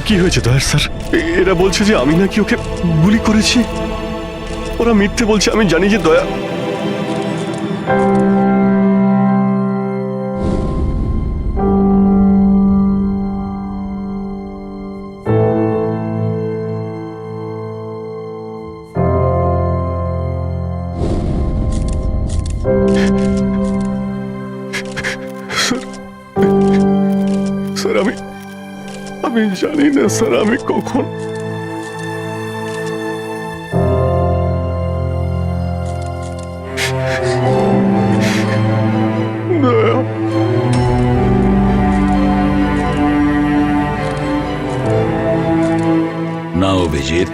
কি হয়েছে দয়ার স্যার? এরা বলছে যে আমি নাকি ওকে গুলি করেছি। ওরা মিথ্যে বলছে, আমি জানি যে দয়া। স্যার আমি জানি না স্যার আমি কখন। না অভিজিৎ,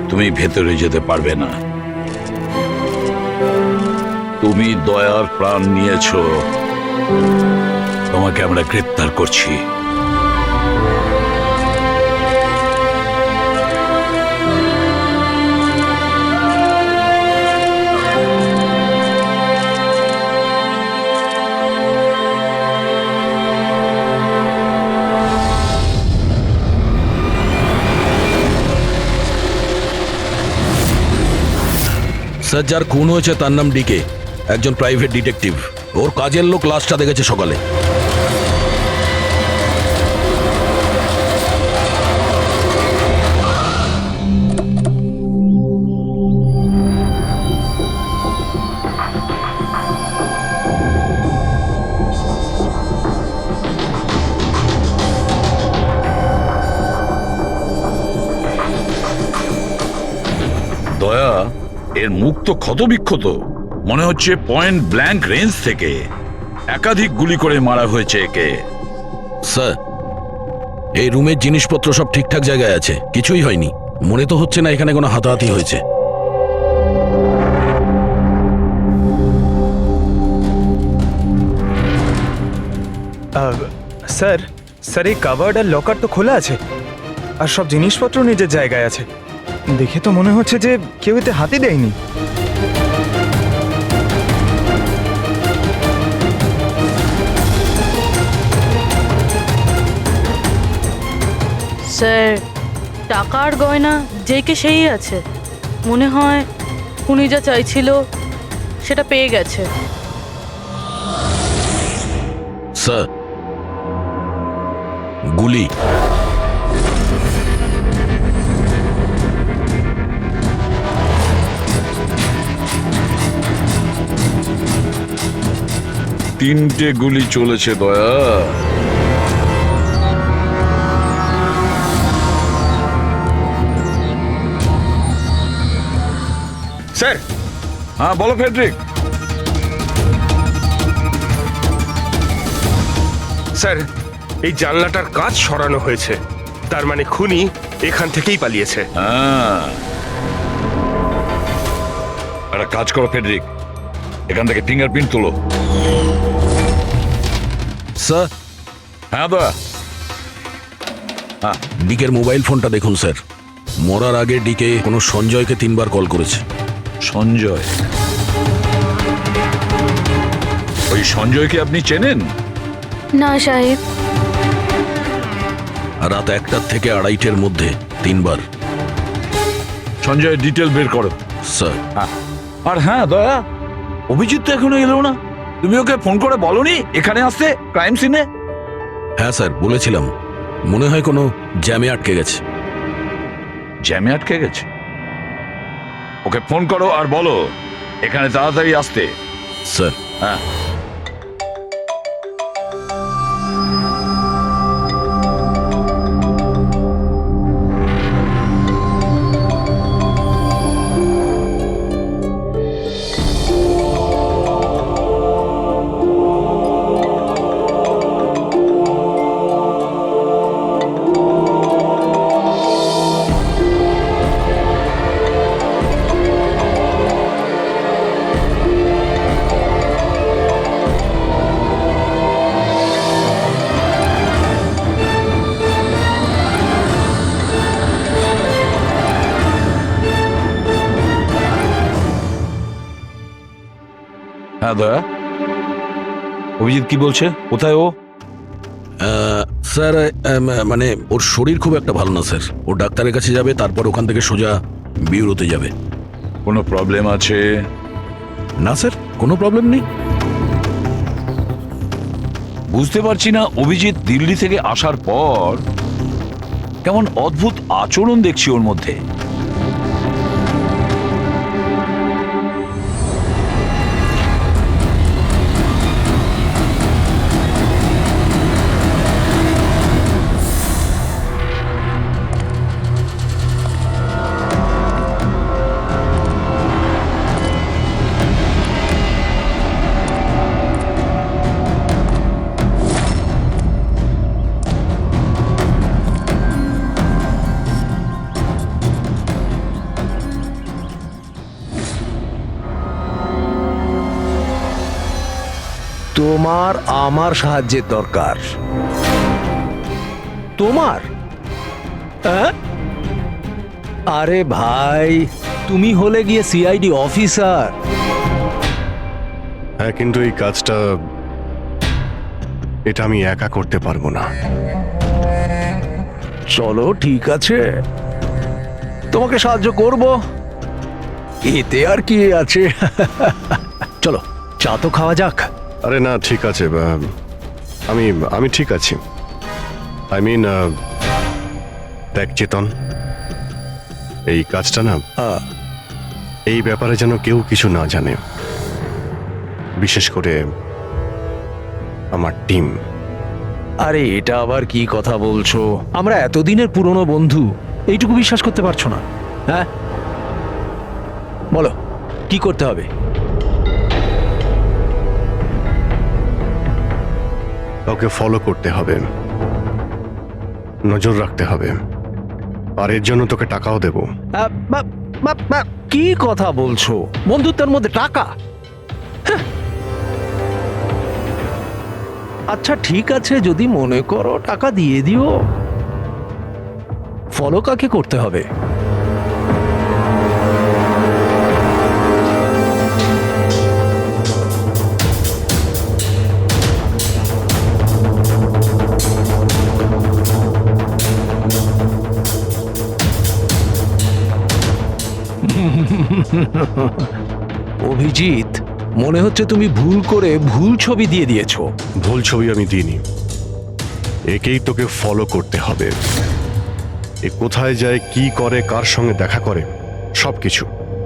তুমি ভেতরে যেতে পারবে না। তুমি দয়ার প্রাণ নিয়েছ, তোমাকে আমরা গ্রেপ্তার করছি। স্যার, যার খুন হয়েছে তার নাম ডিকে, একজন প্রাইভেট ডিটেকটিভ। ওর কাজের লোক লাশটা দেখেছে সকালে। দয়া, এর মুখ তো ক্ষতবিক্ষত, মনে হচ্ছে পয়েন্ট ব্ল্যাঙ্ক রেঞ্জ থেকে একাধিক গুলি করে মারা হয়েছে একে। স্যার, এই রুমের জিনিসপত্র সব ঠিকঠাক জায়গায় আছে, কিছুই হয়নি। মনে তো হচ্ছে না এখানে কোনো হাতাহাতি হয়েছে। স্যার এই কাভার্ড আর লকার তো খোলা আছে, আর সব জিনিসপত্র নিজের জায়গায় আছে। দেখে তো মনে হচ্ছে যে কেউ এতে হাতই দেয়নি। স্যার, টাকার গয়না যে কে সেই আছে। মনে হয় উনি যা চাইছিল সেটা পেয়ে গেছে। স্যার, গুলি। 3টে গুলি চলেছে দয়া। স্যার, হ্যাঁ বলো ফেডরিক। স্যার, এই জানলাটার কাঁচ সরানো হয়েছে, তার মানে খুনি এখান থেকেই পালিয়েছে। হ্যাঁ, একটা কাজ করো ফেডরিক, এখান থেকে ফিঙ্গারপ্রিন্ট তোলো। স্যার, হ্যাঁ দয়া। ডিকের মোবাইল ফোনটা দেখুন স্যার। মরার আগে ডিকে কোনো সঞ্জয়কে 3বার কল করেছে। সঞ্জয়? ওই সঞ্জয়কে আপনি চেনেন? না সাহেব। রাত 1টা থেকে 2:30-এর মধ্যে 3বার। সঞ্জয়ের ডিটেল বের করো। স্যার, আর হ্যাঁ দয়া, অভিজিৎ তো এখনো এলো না। তুমি ওকে ফোন করে বলনি এখানে আসতে ক্রাইম সিনে? হ্যাঁ স্যার বলেছিলাম, মনে হয় কোনো জ্যামে আটকে গেছে। জ্যামে আটকে গেছে? ওকে ফোন করো আর বলো এখানে তাড়াতাড়ি আসতে। স্যার, হ্যাঁ। হ্যাঁ দয়া, অভিজিৎ কি বলছে? কোথায় ও? স্যার মানে ওর শরীর খুব একটা ভালো না স্যার। ও ডাক্তারের কাছে যাবে, তারপর ওখান থেকে সোজা বিউরোতে যাবে। কোনো প্রবলেম আছে? না স্যার, কোনো প্রবলেম নেই। বুঝতে পারছি না, অভিজিৎ দিল্লি থেকে আসার পর কেমন অদ্ভুত আচরণ দেখছি ওর মধ্যে। তোমার আমার সাহায্যের দরকার। তোমার? আরে ভাই, তুমি হলে গিয়ে সিআইডি অফিসার। হ্যাঁ, কিন্তু এই কাজটা এটা আমি একা করতে পারবো না। চলো ঠিক আছে, তোমাকে সাহায্য করব, এতে আর কি আছে। চলো চা তো খাওয়া যাক। আরে না, ঠিক আছে, আমি আমি ঠিক আছি। আই মিন, দেখ চেতন, এই কাজটা না, এই ব্যাপারে যেন কেউ কিছু না জানে, বিশেষ করে আমার টিম। আরে এটা আবার কি কথা বলছো? আমরা এতদিনের পুরনো বন্ধু, এইটুকু বিশ্বাস করতে পারছো না? হ্যাঁ বলো কি করতে হবে? কাউকে ফলো করতে হবে, নজর রাখতে হবে, আর এর জন্য তোকে টাকাও দেবো। কি কথা বলছো? বন্ধুত্বের মধ্যে টাকা? হ্যাঁ। আচ্ছা ঠিক আছে, যদি মনে করো টাকা দিয়ে দিও। ফলো কাকে করতে হবে? অভিজিৎ, মনে হচ্ছে তুমি ভুল করে ভুল ছবি দিয়ে দিয়েছো। ভুল ছবি আমি দিইনি, একেই তোকে ফলো করতে হবে। এ কোথায় যায়, কি করে, কার সঙ্গে দেখা করে, সবকিছু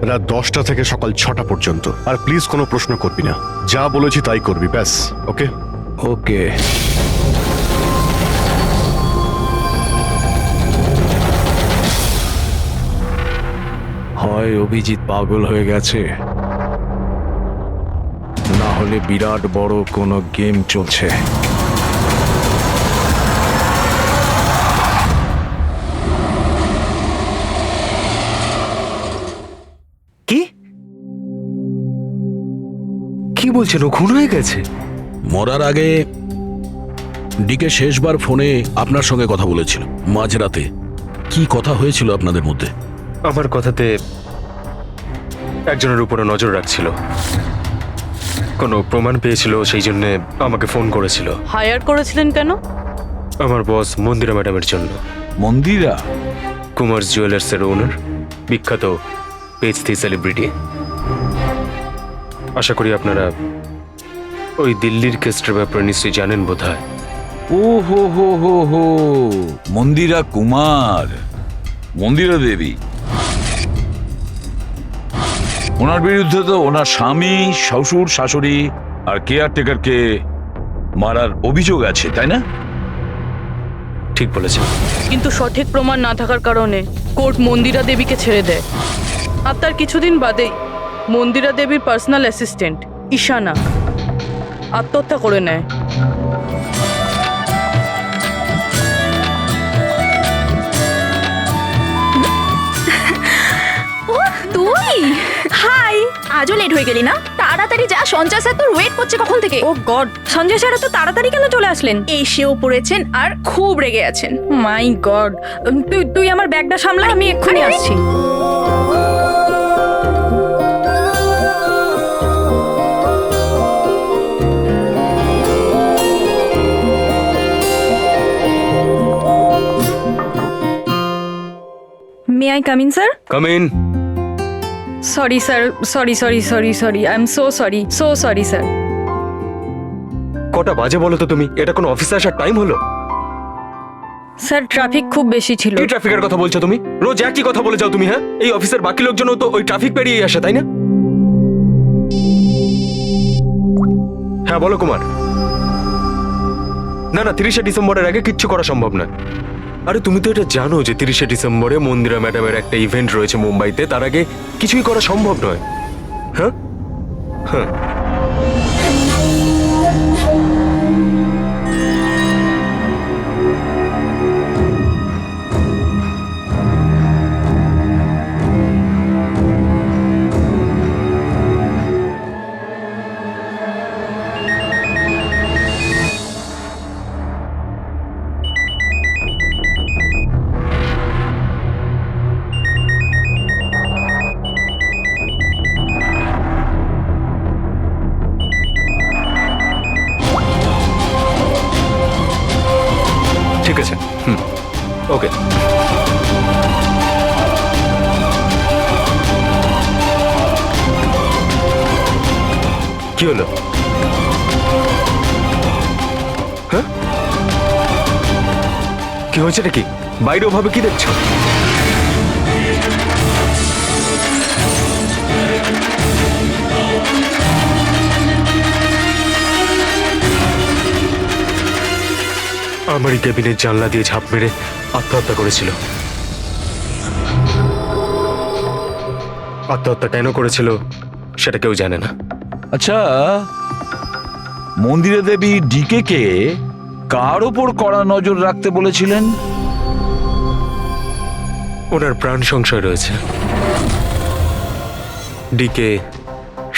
রাত 10টা থেকে সকাল 6টা পর্যন্ত। আর প্লিজ কোনো প্রশ্ন করবি না, যা বলেছি তাই করবি, ব্যাস। ওকে? ওকে। হয় অভিজিৎ পাগল হয়ে গেছে, না হলে বিরাট বড় কোনো গেম চলছে। কি কি বলছেন? ও খুন হয়ে গেছে? মরার আগে ডিকে শেষবার ফোনে আপনার সঙ্গে কথা বলেছিল মাঝরাতে। কি কথা হয়েছিল আপনাদের মধ্যে? আমার কথাতে একজনের উপরে নজর রাখছিল, কোনো প্রমাণ পেয়েছিল, সেই জন্য আমাকে ফোন করেছিল। হায়ার করেছিলেন কেন? আমার বস মন্দিরা ম্যাডামের জন্য। মন্দিরা? কুমার জুয়েলার্সের ওনার, বিখ্যাত পেজ 3 সেলিব্রিটি। আশা করি আপনারা ওই দিল্লির কেসটার ব্যাপারে নিশ্চয়ই জানেন বোধহয়। ও হো হো হো হো, মন্দিরা কুমার, মন্দিরা দেবী। ওনার বিরুদ্ধে তো ওনার স্বামী, শ্বশুর, শাশুড়ি আর কেয়ারটেকারকে মারার অভিযোগ আছে, তাই না? ঠিক বলেছেন। কিন্তু সঠিক প্রমাণ না থাকার কারণে কোর্ট মন্দিরা দেবীকে ছেড়ে দেয়। আর তার কিছুদিন বাদেই মন্দিরা দেবীর পার্সোনাল অ্যাসিস্ট্যান্ট ঈশানা আত্মহত্যা করে নেয়। তুই হাই, আজও লেট হয়ে গেলি না? তাড়াতাড়ি যা, সঞ্জয় স্যার তোর ওয়েট করছে কখন থেকে। ও গড, সঞ্জয় স্যার তো তাড়াতাড়ি কেন চলে আসলেন? এসেও পড়েছেন আর খুব রেগে আছেন। মাই গড, তুই আমার ব্যাগটা সামলা, আমি এক্ষুনি আসছি। May I come in sir? Come in. Sorry sir, sorry I am so sorry sir. কটা বাজে বলো তো তুমি? এটা কোনো অফিসে আসার টাইম হলো? স্যার ট্রাফিক খুব বেশি ছিল। কি ট্রাফিকের কথা বলছো তুমি? রোজ একই কথা বলে যাও তুমি। হ্যাঁ, এই অফিসের বাকি লোকজনও তো ওই ট্রাফিক পেরিয়ে আসে, তাই না? হ্যাঁ বলো কুমার। না 30শে ডিসেম্বরের আগে কিচ্ছু করা সম্ভব না। আরে তুমি তো এটা জানো যে 30শে ডিসেম্বরে মন্দিরা ম্যাডামের একটা ইভেন্ট রয়েছে মুম্বাইতে, তার আগে কিছুই করা সম্ভব নয়। হ্যাঁ হ্যাঁ, ঠিক আছে। ওকে। কি হলো? হ্যাঁ, কি হয়েছে নাকি? বাইরে ওভাবে কি দেখছো? আমারই কেবিনের জানলা দিয়ে ঝাঁপ মেরে আত্মহত্যা করেছিল। আত্মহত্যা কেন করেছিল সেটা কেউ জানে না। আচ্ছা, মন্দিরা দেবী ডিকে কে কার ওপর কড়া নজর রাখতে বলেছিলেন? ওনার প্রাণ সংশয় রয়েছে। ডিকে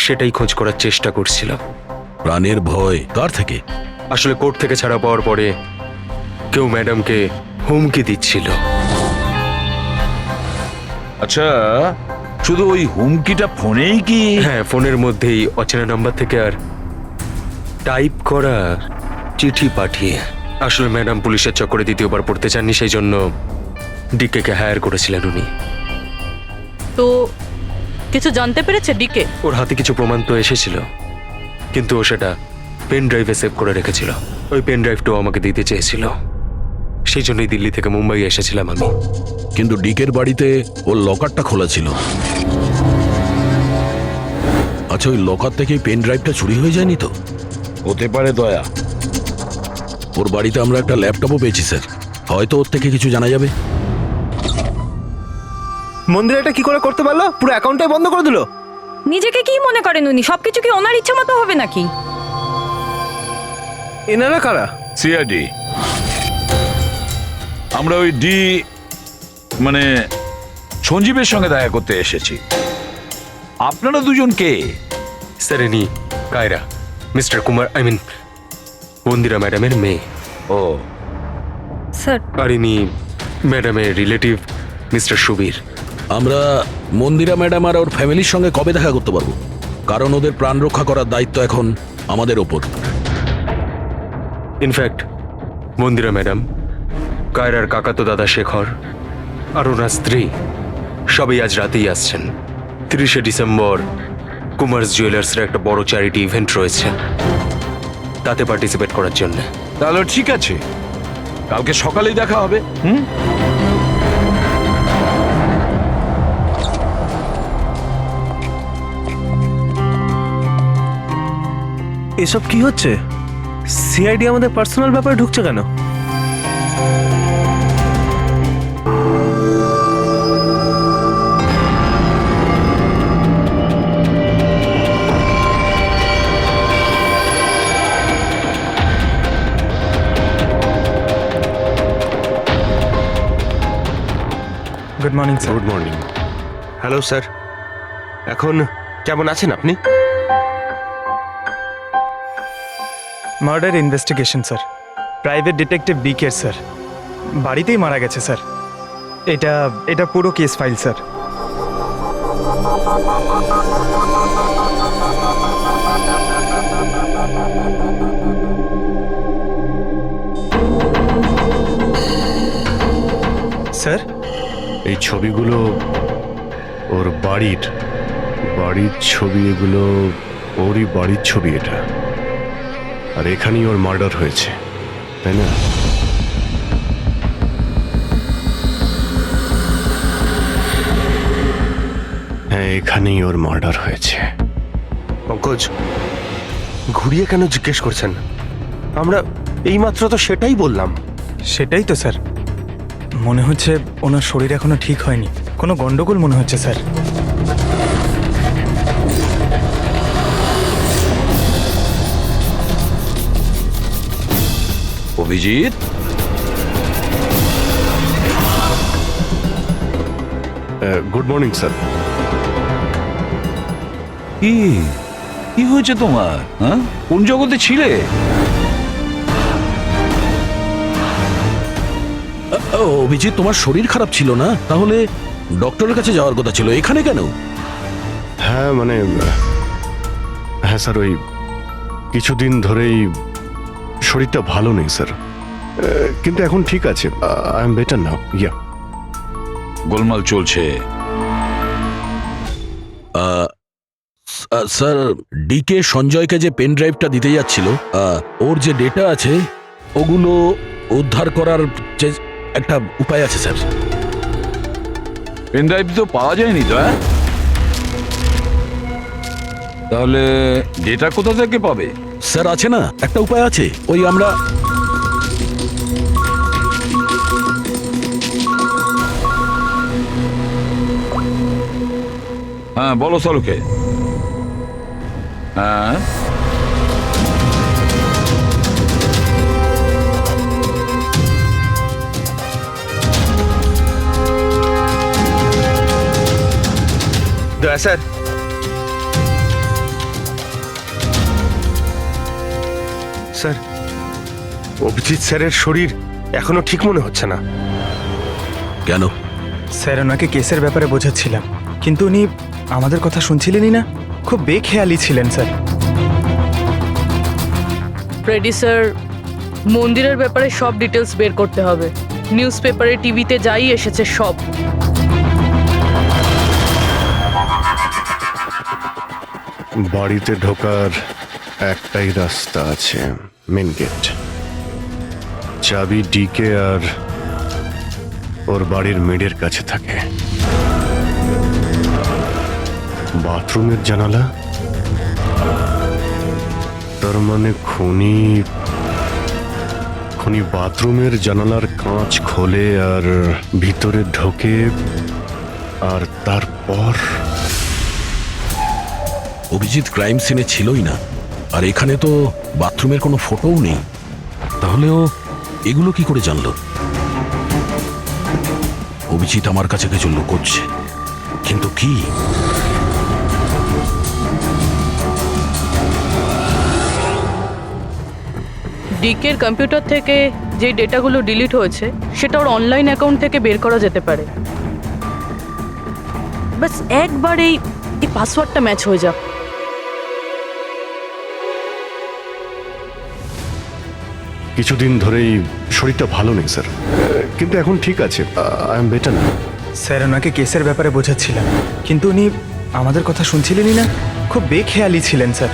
সেটাই খোঁজ করার চেষ্টা করছিল। প্রাণের ভয় কার থেকে? আসলে কোর্ট থেকে ছাড়া পাওয়ার পরে কেউ ম্যাডামকে হুমকি দিচ্ছিল। আচ্ছা, শুধু ওই হুমকিটা ফোনেই কি? হ্যাঁ, ফোনের মধ্যেই অচেনা নাম্বার থেকে আর টাইপ করা চিঠি পাঠিয়ে। আসলে ম্যাডাম পুলিশের চক্করে দ্বিতীয়বার পড়তে চাননি, সেই জন্য ডিকে হায়ার করেছিলেন উনি। তো কিছু জানতে পেরেছে ডিকে? ওর হাতে কিছু প্রমাণ তো এসেছিল, কিন্তু ও সেটা পেন ড্রাইভে সেভ করে রেখেছিল। ওই পেন ড্রাইভটাও আমাকে দিতে চেয়েছিল, সেই জন্যই দিল্লি থেকে মুম্বাই এসেছিলাম আমি। কিন্তু ডিকের বাড়িতে ওর লকারটা খোলা ছিল। আচ্ছা, ওই লকার থেকে পেন ড্রাইভটা চুরি হয়ে যায়নি তো? হতে পারে দয়া। ওর বাড়িতে আমরা একটা ল্যাপটপও পেয়েছি স্যার, হয়তো ওর থেকে কিছু জানা যাবে। মন্দির এটা কি করে করতে পারলো? পুরো অ্যাকাউন্টটাই বন্ধ করে দিল। নিজেকে কি মনে করেন উনি? সবকিছু কি ওনার ইচ্ছা মতো হবে নাকি? এনারা কারা? সিআইডি। আমরা ওই মানে সঞ্জীবের সঙ্গে দেখা করতে এসেছি। আপনারা দুজন কে? স্যার ইনি কায়রা, মিস্টার কুমার, মন্দিরা ম্যাডামের মেয়ে। ও, স্যার, আর ইনি ম্যাডামের রিলেটিভ মিস্টার সুবীর। আমরা মন্দিরা ম্যাডাম আর ওর ফ্যামিলির সঙ্গে কবে দেখা করতে পারবো? কারণ ওদের প্রাণ রক্ষা করার দায়িত্ব এখন আমাদের ওপর। ইনফ্যাক্ট মন্দিরা ম্যাডাম, কায়রার কাকাতো দাদা শেখর আর ওনার স্ত্রী সবাই আজ রাতেই আসছেন। 30শে ডিসেম্বর কুমার্স জুয়েলার্সের একটা বড় চ্যারিটি ইভেন্ট রয়েছে, তাতে পার্টিসিপেট করার জন্য। তাহলে ঠিক আছে, কালকে সকালেই দেখা হবে। এসব কি হচ্ছে? সিআইডি আমাদের পার্সোনাল ব্যাপারে ঢুকছে কেন? Good morning sir. Good morning. Hello sir, এখন কেমন আছেন আপনি? Murder investigation sir, private detective BK sir, বাড়িতেই মারা গেছে স্যার। এটা পুরো কেস ফাইল স্যার। স্যার, এই ছবিগুলো ওর বাড়ির ছবি, এগুলো ওরই বাড়ির ছবি এটা। আর এখানেই ওর মার্ডার হয়েছে, তাই না? হ্যাঁ, এখানেই ওর মার্ডার হয়েছে। পঙ্কজ, ঘুরিয়ে কেন জিজ্ঞেস করছেন? আমরা এইমাত্র তো সেটাই বললাম। সেটাই তো স্যার, মনে হচ্ছে ওনার শরীর এখনো ঠিক হয়নি, কোনো গন্ডগোল মনে হচ্ছে sir. Abhijit, good morning sir. কি হয়েছে তোমার? হ্যাঁ, কোন জগতে ছিলে? অভিজিৎ, তোমার শরীর খারাপ ছিল না? তাহলে ডক্টরের কাছে যাওয়ার কথা ছিল, এখানে কেন? হ্যাঁ হ্যাঁ স্যার, ওই কিছুদিন ধরেই শরীরটা ভালো নেই স্যার, কিন্তু এখন ঠিক আছে। I am better now. Yeah, গোলমাল চলছে। স্যার, ডিকে সঞ্জয়কে যে পেন ড্রাইভটা দিতে যাচ্ছিল, ওর যে ডেটা আছে ওগুলো উদ্ধার করার যে একটা উপায় আছে স্যার। পেন ড্রাইভ তো পাওয়া যায়নি তো। তাহলে ডেটা কোথা থেকে পাবে? স্যার, আছে না একটা উপায় আছে, ওই আমরা হ্যাঁ, বলো সালুকে। হ্যাঁ, দয়া স্যার, স্যার অভিজিৎ স্যারের শরীর এখনো ঠিক মনে হচ্ছে না। কেন? স্যার, ওনাকে কেসের ব্যাপারে বোঝাচ্ছিলাম, কিন্তু উনি আমাদের কথা শুনছিলেনই না, খুব বেখেয়ালি ছিলেন স্যার। ফ্রেডি স্যার, মন্দিরের ব্যাপারে সব ডিটেলস বের করতে হবে। নিউজ পেপারে, টিভিতে যাই এসেছে সব। বাড়িতে ঢোকার একটাই রাস্তা আছে, মেন গেট। চাবি ডিকে আর ওর বাড়ির মেডের কাছে থাকে। বাথরুমের জানালা তার মানে খুনি খুনি বাথরুমের জানালার কাঁচ খোলে আর ভিতরে ঢোকে, আর তারপর অভিজিৎ ক্রাইম সিনে ছিলই না, আর এখানে তো বাথরুমের কোনো ফটোও নেই। তাহলে ও এগুলো কি করে জানলো? অভিজিৎ আমার কাছে কিছু লুকোচ্ছে, কিন্তু কি? ডিকের কম্পিউটার থেকে যে ডেটাগুলো ডিলিট হয়েছে সেটা ওর অনলাইন অ্যাকাউন্ট থেকে বের করা যেতে পারে। বাস একবার এই পাসওয়ার্ডটা ম্যাচ হয়ে যাক। কিছুদিন ধরেই শরীরটা ভালো নেই স্যার, কিন্তু এখন ঠিক আছে। আই এম বেটার না। স্যার ওনাকে কেসের ব্যাপারে বোঝাচ্ছিলাম, কিন্তু উনি আমাদের কথা শুনছিলেনই না। খুব বেখেয়ালি ছিলেন sir.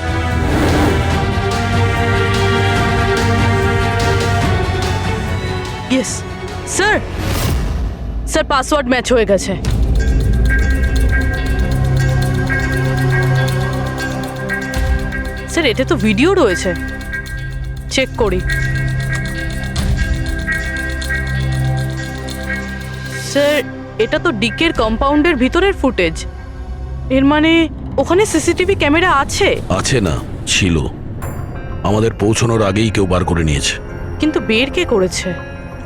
Yes sir, sir password match হয়ে গেছে। স্যার এতে তো ভিডিও রয়েছে, চেক করি। স্যার এটা তো ডিকের কম্পাউন্ডের ভিতরের ফুটেজ। এর মানে ওখানে সিসিটিভি ক্যামেরা আছে? আছে না, ছিল। আমাদের পৌঁছানোর আগেই কেউ বার করে নিয়েছে। কিন্তু বের কে করেছে?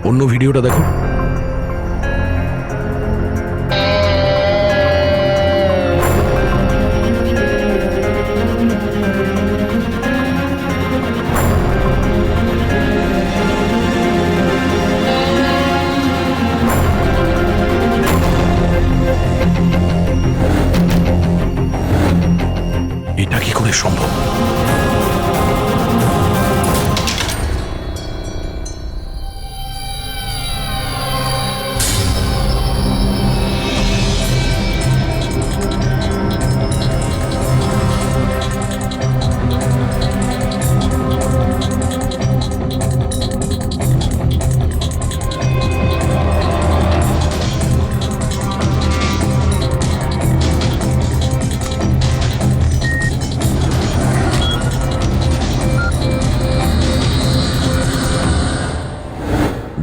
অন্য ভিডিওটা দেখো। এটা কি করে সম্ভব?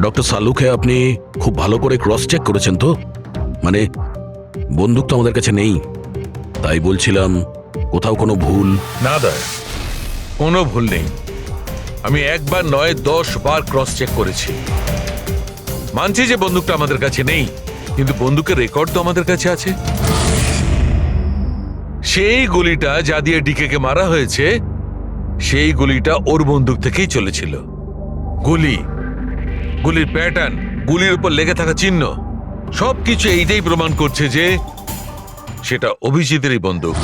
ডক্টর সালুকে আপনি খুব ভালো করে ক্রস চেক করেছেন তো? মানে বন্দুক তো আমাদের কাছে নেই, তাই বলছিলাম কোথাও কোনো ভুল? না দয়া, কোনো ভুল নেই। আমি একবার নয় 10 বার ক্রস চেক করেছি। মানছি যে বন্দুকটা আমাদের কাছে নেই, কিন্তু বন্দুকের রেকর্ড তো আমাদের কাছে আছে। সেই গুলিটা যা দিয়ে ডিকেকে মারা হয়েছে, সেই গুলিটা ওর বন্দুক থেকেই চলেছিল। গুলির প্যাটার্ন, গুলির উপর লেগে থাকা চিহ্ন, সবকিছু এইটাই প্রমাণ করছে যে সেটা অভিজিতেরই বন্দুক।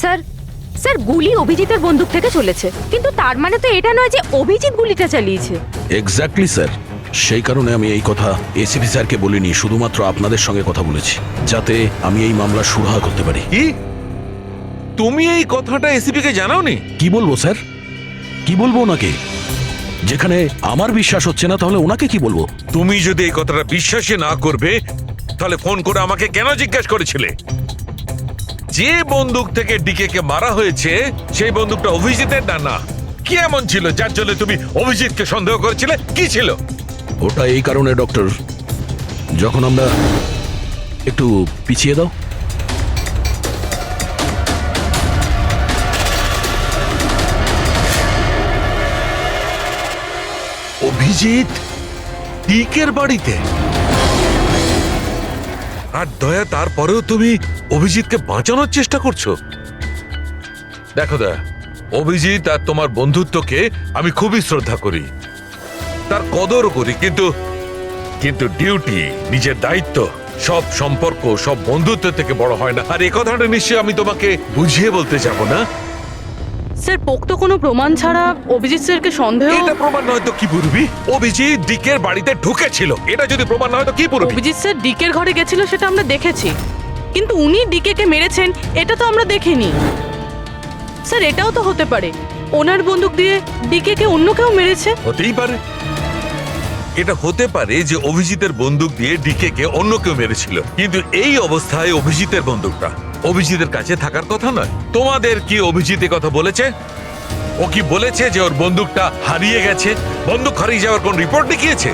স্যার স্যার গুলি অভিজিতের বন্দুক থেকে চলেছে, কিন্তু তার মানে তো এটা নয় যে অভিজিৎ গুলিটা চালিয়েছে। এক্স্যাক্টলি স্যার, সেই কারণে আমি এই কথা এসিপি স্যারকে বলিনি, শুধুমাত্র আপনাদের সঙ্গে কথা বলেছি, যাতে আমি এই মামলা সুরাহা করতে পারি। কি? তুমি এই কথাটা এসিপি কে জানাওনি? কি বলবো স্যার, কি বলবো ওনাকে? যেখানে আমার বিশ্বাস হচ্ছে না, তাহলে ওনাকে কি বলবো? তুমি যদি এই কথাটা বিশ্বাসই না করবে, তাহলে ফোন করে আমাকে কেন জিজ্ঞাসা করেছিলে? যে বন্দুক থেকে ডিকে কে মারা হয়েছে সেই বন্দুকটা অভিজিতের না? কি এমন ছিল যার জন্য তুমি অভিজিৎকে সন্দেহ করেছিলে? কি ছিল ওটা? এই কারণে ডক্টর, যখন আমরা একটু পিছিয়ে দাও। অভিজিৎ ডিকের বাড়িতে, আর দয়া তারপরেও তুমি অভিজিৎকে বাঁচানোর চেষ্টা করছো। দেখো দয়া, অভিজিৎ আর তোমার বন্ধুত্বকে আমি খুবই শ্রদ্ধা করি, তার কদরও করি, কিন্তু ডিউটি, নিজের দায়িত্ব, সব সম্পর্ক সব বন্ধুত্ব থেকে বড় হয় না। আর এই কথাটা নিশ্চয়ই আমি তোমাকে বুঝিয়ে বলতে যাব না। স্যার পোক্ত কোনো প্রমাণ ছাড়া অভিজিৎ স্যারকে সন্দেহ? এটা প্রমাণ নয় তো কি পুরবি? অভিজিৎ ডিকের বাড়িতে ঢুকেছিল, এটা যদি প্রমাণ নয় তো কি পুরবি? অভিজিৎ স্যার ডিকের ঘরে গেছিল সেটা আমরা দেখেছি, কিন্তু উনি ডিকেকে মেরেছেন এটা তো আমরা দেখিনি। স্যার এটাও তো হতে পারে ওনার বন্দুক দিয়ে ডিকেকে অন্য কেউ মেরেছে। হতেই পারে, এটা হতে পারে যে অভিজিতের বন্দুক দিয়ে ডিকে কে অন্য কেউ মেরেছিল, কিন্তু এই অবস্থায় অভিজিতের বন্দুকটা অভিজিতের কাছে থাকার কথা নয়। তোমাদের কি অভিজিৎ এ কথা বলেছে? ও কি বলেছে যে ওর বন্দুকটা হারিয়ে গেছে? বন্দুক হারিয়ে যাওয়ার কোন রিপোর্ট দেখিয়েছে?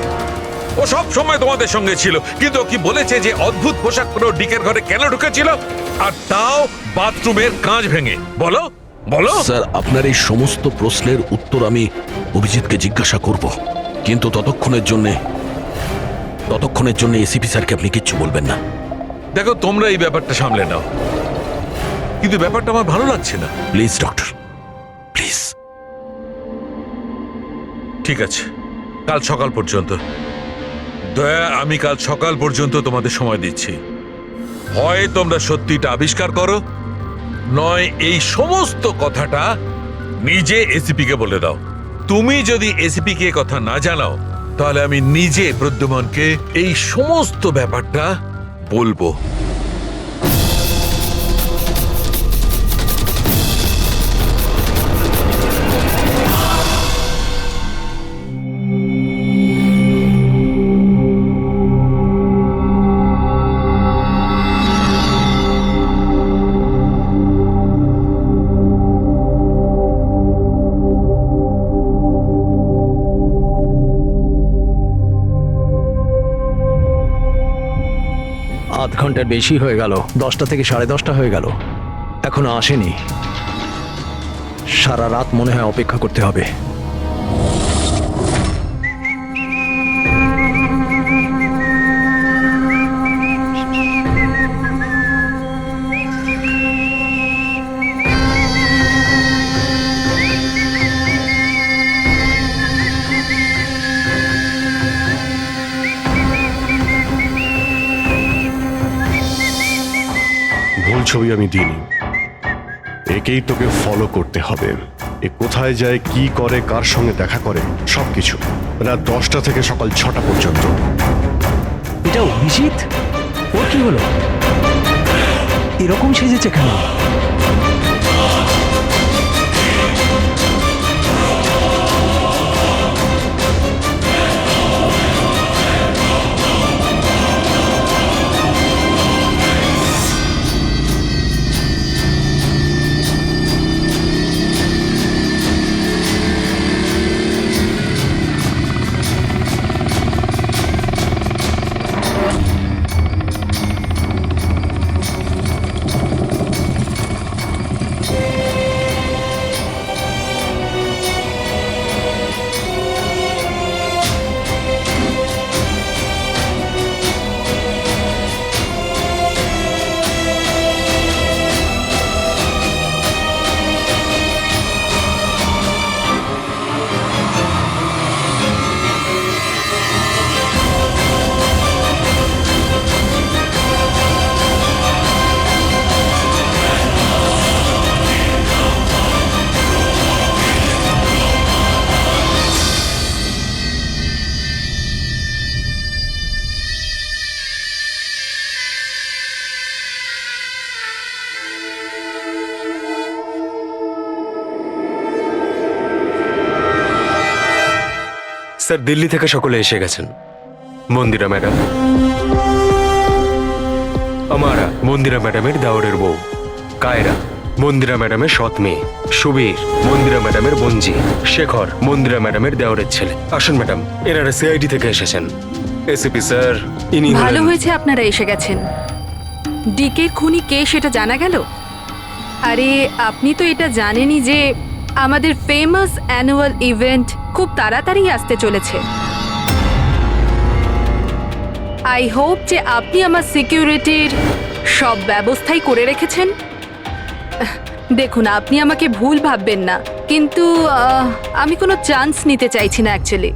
ও সব সময় তোমাদের সঙ্গে ছিল, কিন্তু ও কি বলেছে যে অদ্ভুত পোশাক পরে ডিকের ঘরে কেন ঢুকেছিল, আর তাও বাথরুমের কাঁচ ভেঙে? বলো বলো। স্যার, আপনার এই সমস্ত প্রশ্নের উত্তর আমি অভিজিৎকে জিজ্ঞাসা করব, কিন্তু ততক্ষণের জন্য এসিপি স্যারকে আপনি কিচ্ছু বলবেন না। দেখো, তোমরা এই ব্যাপারটা সামলে নাও, কিন্তু ব্যাপারটা আমার ভালো লাগছে না। Please doctor, please. ঠিক আছে, কাল সকাল পর্যন্ত। দয়া, আমি কাল সকাল পর্যন্ত তোমাদের সময় দিচ্ছি। হয় তোমরা সত্যিটা আবিষ্কার করো, নয় এই সমস্ত কথাটা নিজে এসিপি কে বলে দাও। তুমি যদি এসিপি কে কথা না জানাও, তাহলে আমি নিজে প্রদ্যুমনকে এই সমস্ত ব্যাপারটা বলবো। আধ ঘন্টার বেশি হয়ে গেল, 10টা থেকে 10:30 হয়ে গেল, এখনো আসেনি। সারা রাত মনে হয় অপেক্ষা করতে হবে। ভুল ছবি আমি দিইনি, একেই তোকে ফলো করতে হবে। এ কোথায় যায়, কি করে, কার সঙ্গে দেখা করে, সবকিছু। রাত 10টা থেকে সকাল 6টা পর্যন্ত। এটা অভিজিৎ? ওর কি হলো? এরকম সেজেছে কেন? স্যার, দিল্লি থেকে সকলে এসে গেছেন। মন্দিরা ম্যাডাম, আমারা মন্দিরা ম্যাডামের দাওরের বউ। কায়রা, মন্দিরা ম্যাডামের সৎ মেয়ে। সুবীর, মন্দিরা ম্যাডামের বোনজি। শেখর, মন্দিরা ম্যাডামের দেওরের ছেলে। আসুন ম্যাডাম, এনারা সিআইডি থেকে এসেছেন। এসিপি স্যার, ইনি ভালো হলেন- হয়েছে আপনারা এসে গেছেন। ডিকের খুনি কে সেটা জানা গেল? আরে আপনি তো এটা জানেনই যে আমাদের ফেমাস অ্যানুয়াল ইভেন্ট খুব তাড়াতাড়ি আসতে চলেছে। আই হোপ যে আপনি আমার সিকিউরিটির সব ব্যবস্থাই করে রেখেছেন। দেখুন, আপনি আমাকে ভুল ভাববেন না, কিন্তু আমি কোনো চান্স নিতে চাইছি না অ্যাকচুয়ালি।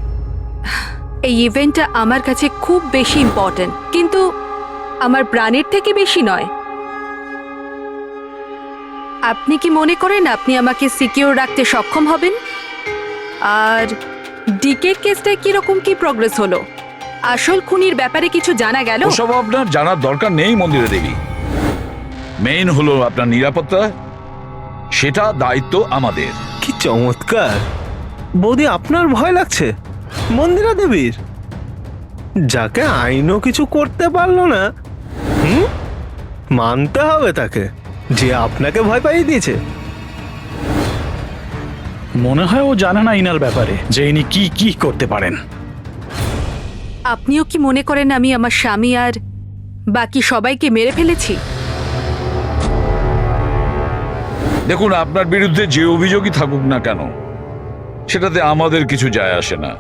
এই ইভেন্টটা আমার কাছে খুব বেশি ইম্পর্ট্যান্ট, কিন্তু আমার প্রাণের থেকে বেশি নয়। আপনি কি মনে করেন আপনি আমাকে সিকিউর রাখতে সক্ষম হবেন? আর ডিকের কেসটায় কিরকম কি প্রগ্রেস হলো? আসল খুনির ব্যাপারে কিছু জানা গেল? ওসব আপনার জানার দরকার নেই মন্দিরা দেবী। মেইন হলো আপনার নিরাপত্তা, সেটা দায়িত্ব আমাদের। কি চমৎকার! বৌদি, আপনার ভয় লাগছে মন্দিরা দেবীর, যাকে আইনও কিছু করতে পারলো না? মানতে হবে তাকে যে আপনাকে ভয় পাইয়ে দিয়েছে। মনে হয় ও জানে না ইনার ব্যাপারে যে ইনি কি কি করতে পারেন। আপনিও কি মনে করেন আমি আমার স্বামী আর বাকি সবাইকে মেরে ফেলেছি? দেখুন, আপনার বিরুদ্ধে যে অভিযোগই থাকুক না কেন, সেটাতে আমাদের কিছু যায় আসে না।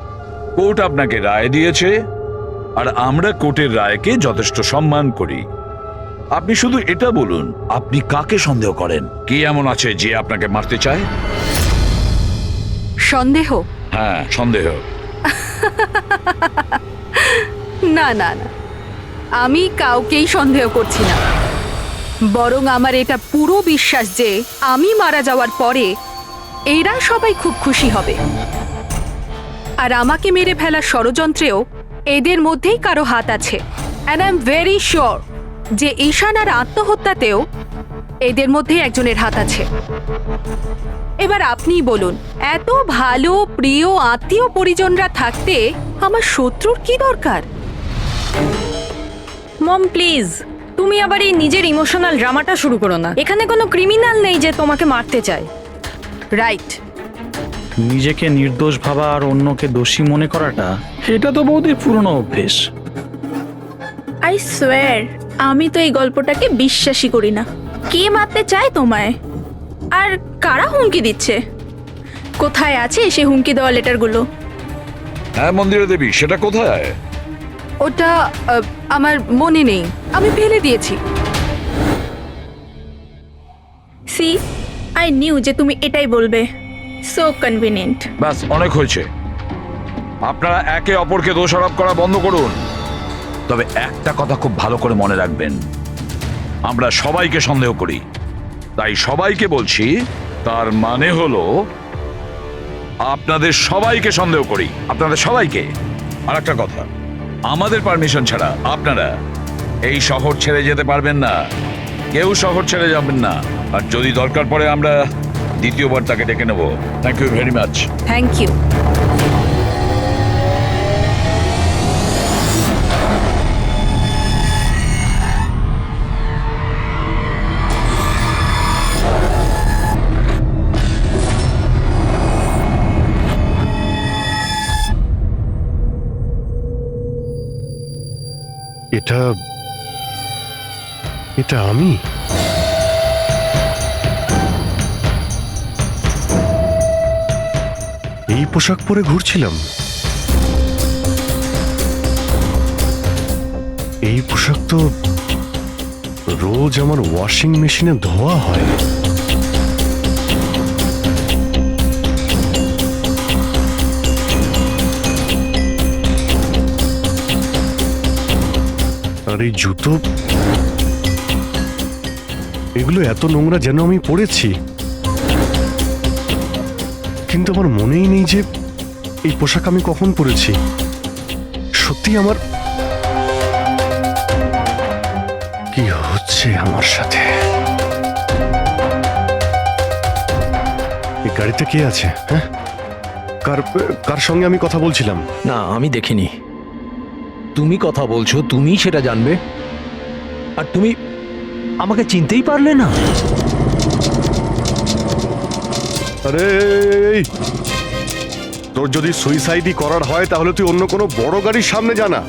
কোর্ট আপনাকে রায় দিয়েছে, আর আমরা কোর্টের রায়কে যথেষ্ট সম্মান করি। আপনি শুধু এটা বলুন, আপনি কাকে সন্দেহ করেন? কে এমন আছে যে আপনাকে মারতে চায়? সন্দেহ? হ্যাঁ, সন্দেহ। না না না, আমি কাউকেই সন্দেহ করছি না। বরং আমার এটা পুরো বিশ্বাস যে আমি মারা যাওয়ার পরে এরা সবাই খুব খুশি হবে, আর আমাকে মেরে ফেলার ষড়যন্ত্রেও এদের মধ্যেই কারো হাত আছে। And I am very sure যে ঈশানার আত্মহত্যাতেও এদের মধ্যেই একজনের হাত আছে। এবার আপনিই বলুন, এত ভালো প্রিয় আত্মীয় পরিজনরা থাকতে আমার শত্রুর কি দরকার? মম প্লিজ, তুমি আবার এই নিজের ইমোশনাল ড্রামাটা শুরু করো না। এখানে কোনো ক্রিমিনাল নেই যে তোমাকে মারতে চায়। রাইট। নিজেকে নির্দোষ ভাবা আর অন্যকে দোষী মনে করাটা, এটা তো বৌদির পুরনো অভ্যেস। আই সোয়ার, আমি তো এই গল্পটাকে বিশ্বাসই করি না। কে মারতে চায় তোমায়? আর কারা হুমকি দিচ্ছে? কোথায় আছে সে হুমকি দেওয়া লেটারগুলো? হ্যাঁ মন্দিরা দেবী, সেটা কোথায়? ওটা আমার মনে নেই, আমি ফেলে দিয়েছি। সি, আই নিউ যে তুমি এটাই বলবে। So convenient. ব্যাস, অনেক হয়েছে। আপনারা একে অপরকে দোষারোপ করা বন্ধ করুন। তবে একটা কথা খুব ভালো করে মনে রাখবেন, আমরা সবাইকে সন্দেহ করি। তাই সবাইকে বলছি, তার মানে হলো আপনাদের সবাইকে সন্দেহ করি, আপনাদের সবাইকে। আর একটা কথা, আমাদের পারমিশন ছাড়া আপনারা এই শহর ছেড়ে যেতে পারবেন না। কেউ শহর ছেড়ে যাবেন না। আর যদি দরকার পড়ে আমরা দ্বিতীয়বার তাকে ডেকে নেব। Thank you very much. Thank you. এটা এটা আমি? এই পোশাক পরে ঘুরছিলাম? এই পোশাক তো রোজ আমার ওয়াশিং মেশিনে ধোয়া হয়। আর এই জুতো, এগুলো এত নোংরা যেন আমি পরেছি, কিন্তু আমার মনেই নেই যে এই পোশাক আমি কখন পরেছি। সত্যি আমার কি হচ্ছে আমার সাথে? এই গাড়িতে কে আছে? হ্যাঁ, কার কার সঙ্গে আমি কথা বলছিলাম? না, আমি দেখিনি। তুমি কথা বলছো, তুমি সেটা জানবে। আর তুমি আমাকে চিনতেই পারলে না? আরে তোর যদি সুইসাইডই করার হয় তাহলে তুই অন্য কোনো বড় গাড়ির সামনে জানা।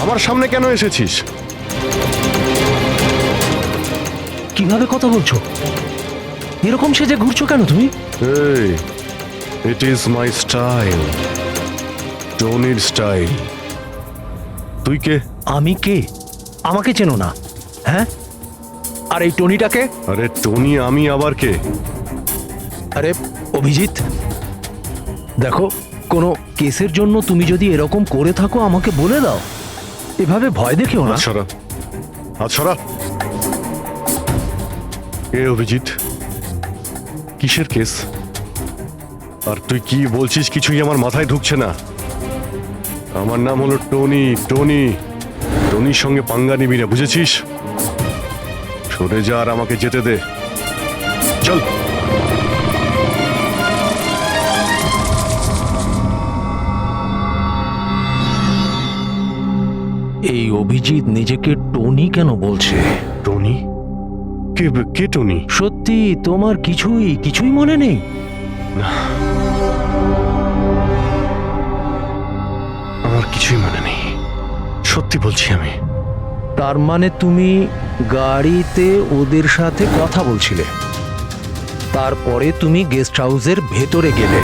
আমার সামনে কেন এসেছিস? কিভাবে কথা বলছো? এরকম সেজে ঘুরছো কেন তুমি? এই, ইট ইজ মাই স্টাইল, টনির স্টাইল। তুই কে? আমি কে? আমাকে চেনো না? হ্যাঁ, আর এই টনিটাকে? আরে টনি আমি আবার কে? আরে অভিজিৎ, দেখো, কোনো কেসের জন্য তুমি যদি এরকম করে থাকো আমাকে বলে দাও। এভাবে ভয় দেখিও না। আচ্ছা আচ্ছা, এ অভিজিৎ, কিসের কেস? আর তুই কি বলছিস কিছুই আমার মাথায় ঢুকছে না। আমার নাম হলো টনি। টনির সঙ্গে পাঙ্গা নিবি না, বুঝেছিস? সরে যা আর আমাকে যেতে দে। চল। এই অভিজিৎ নিজেকে টনি কেন বলছে? টনি? কে কে টনি? সত্যি তোমার কিছুই মনে নেই? আমার কিছুই মনে নেই, সত্যি বলছি আমি। তার মানে তুমি গাড়িতে ওদের সাথে কথা বলছিলে, তারপরে তুমি গেস্ট হাউসের ভেতরে গেলে।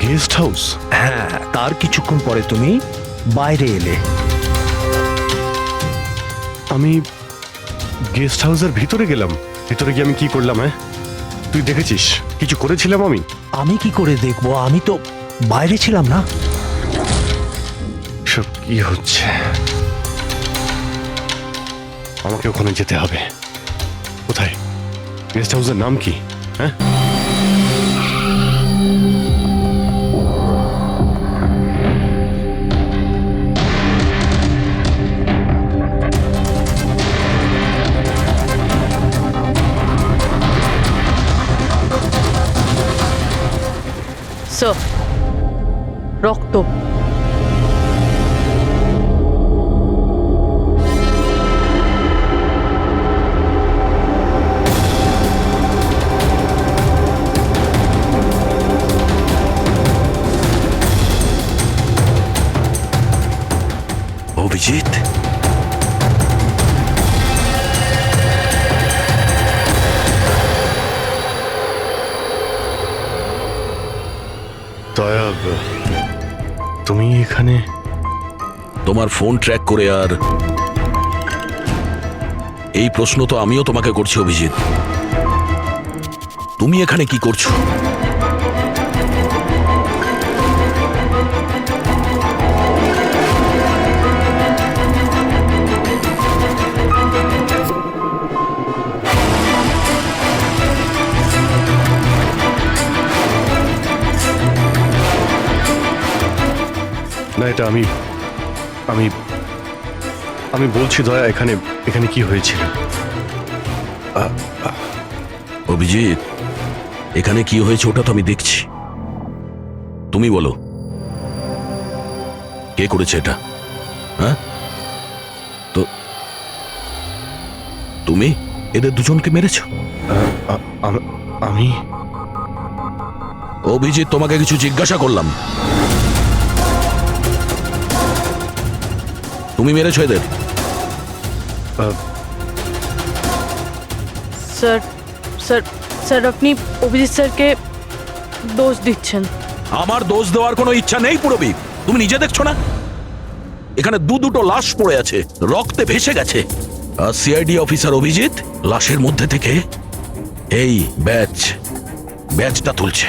Guest house? হ্যাঁ, তার কিছুক্ষণ পরে তুমি বাইরে এলে। আমি গেস্ট হাউসের ভিতরে গেলাম? ভিতরে গিয়ে আমি কি করলাম? হ্যাঁ, তুই দেখেছিস কিছু করেছিলাম আমি? আমি কি করে দেখবো, আমি তো বাইরে ছিলাম না। সব কি হচ্ছে? আমাকে ওখানে যেতে হবে। কোথায়? গেস্ট হাউসের নাম কি? হ্যাঁ, স্যার, রক্ত। অভিজিৎ, দয়া, তুমি এখানে? তোমার ফোন ট্র্যাক করে আর এই প্রশ্ন তো আমিও তোমাকে করছি অভিজিৎ, তুমি এখানে কি করছো? না, এটা আমি আমি আমি বলছি দয়া, এখানে এখানে কি হয়েছিল? অভিজিৎ, এখানে কি হয়েছে ওটা তো আমি দেখছি, তুমি বলো কে করেছে এটা? হ্যাঁ, তো তুমি এদের দুজনকে মেরেছ? আমি? অভিজিৎ, তোমাকে কিছু জিজ্ঞাসা করলাম, তুমি মেরেছ এদের? স্যার স্যার স্যার, আপনি অভিজিৎ স্যারকে দোষ দিচ্ছেন। আমার দোষ দেওয়ার কোনো ইচ্ছা নেই পুরবি, তুমি নিজে দেখছো না এখানে দুটো লাশ পড়ে আছে, রক্তে ভেসে গেছে, আর সিআইডি অফিসার অভিজিৎ লাশের মধ্যে থেকে এই ব্যাজটা তুলছে,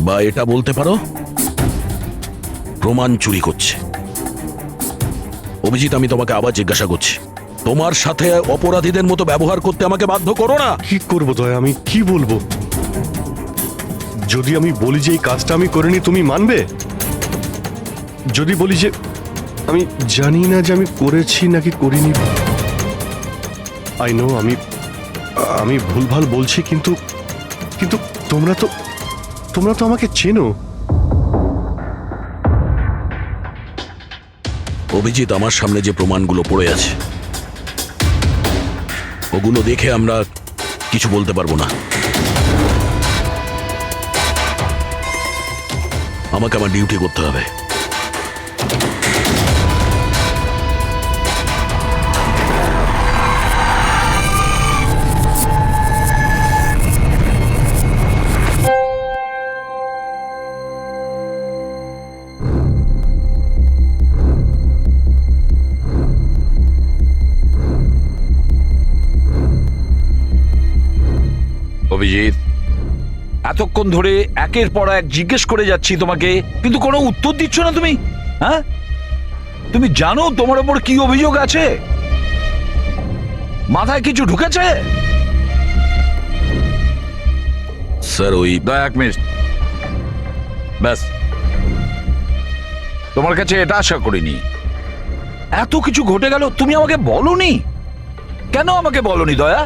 বা এটা বলতে পারো প্রমাণ চুরি করছে। অভিজিৎ, আমি তোমাকে আবার জিজ্ঞাসা করছি, তোমার সাথে অপরাধীদের মতো ব্যবহার করতে আমাকে বাধ্য করো না। কি করবো দয়া, আমি কি বলবো? যদি আমি বলি যে এই কাজটা আমি করিনি, তুমি মানবে? যদি বলি যে আমি জানি না যে আমি করেছি নাকি করিনি, আই নো আমি ভুলভাল বলছি, কিন্তু কিন্তু তোমরা তো আমাকে চেনো। অভিজিৎ, আমার সামনে যে প্রমাণগুলো পড়ে আছে ওগুলো দেখে আমরা কিছু বলতে পারবো না। আমাকে আমার ডিউটি করতে হবে। অভিজিৎ, এতক্ষণ ধরে একের পর এক জিজ্ঞেস করে যাচ্ছি তোমাকে, কিন্তু কোনো উত্তর দিচ্ছ না তুমি। হ্যাঁ, তুমি জানো তোমার ওপর কি অভিযোগ আছে? মাথায় কিছু ঢুকেছে? স্যার, ওই এক মিনিট, ব্যাস, তোমার কাছে এটা আশা করিনি। এত কিছু ঘটে গেল, তুমি আমাকে বলনি কেন? আমাকে বলনি দয়া?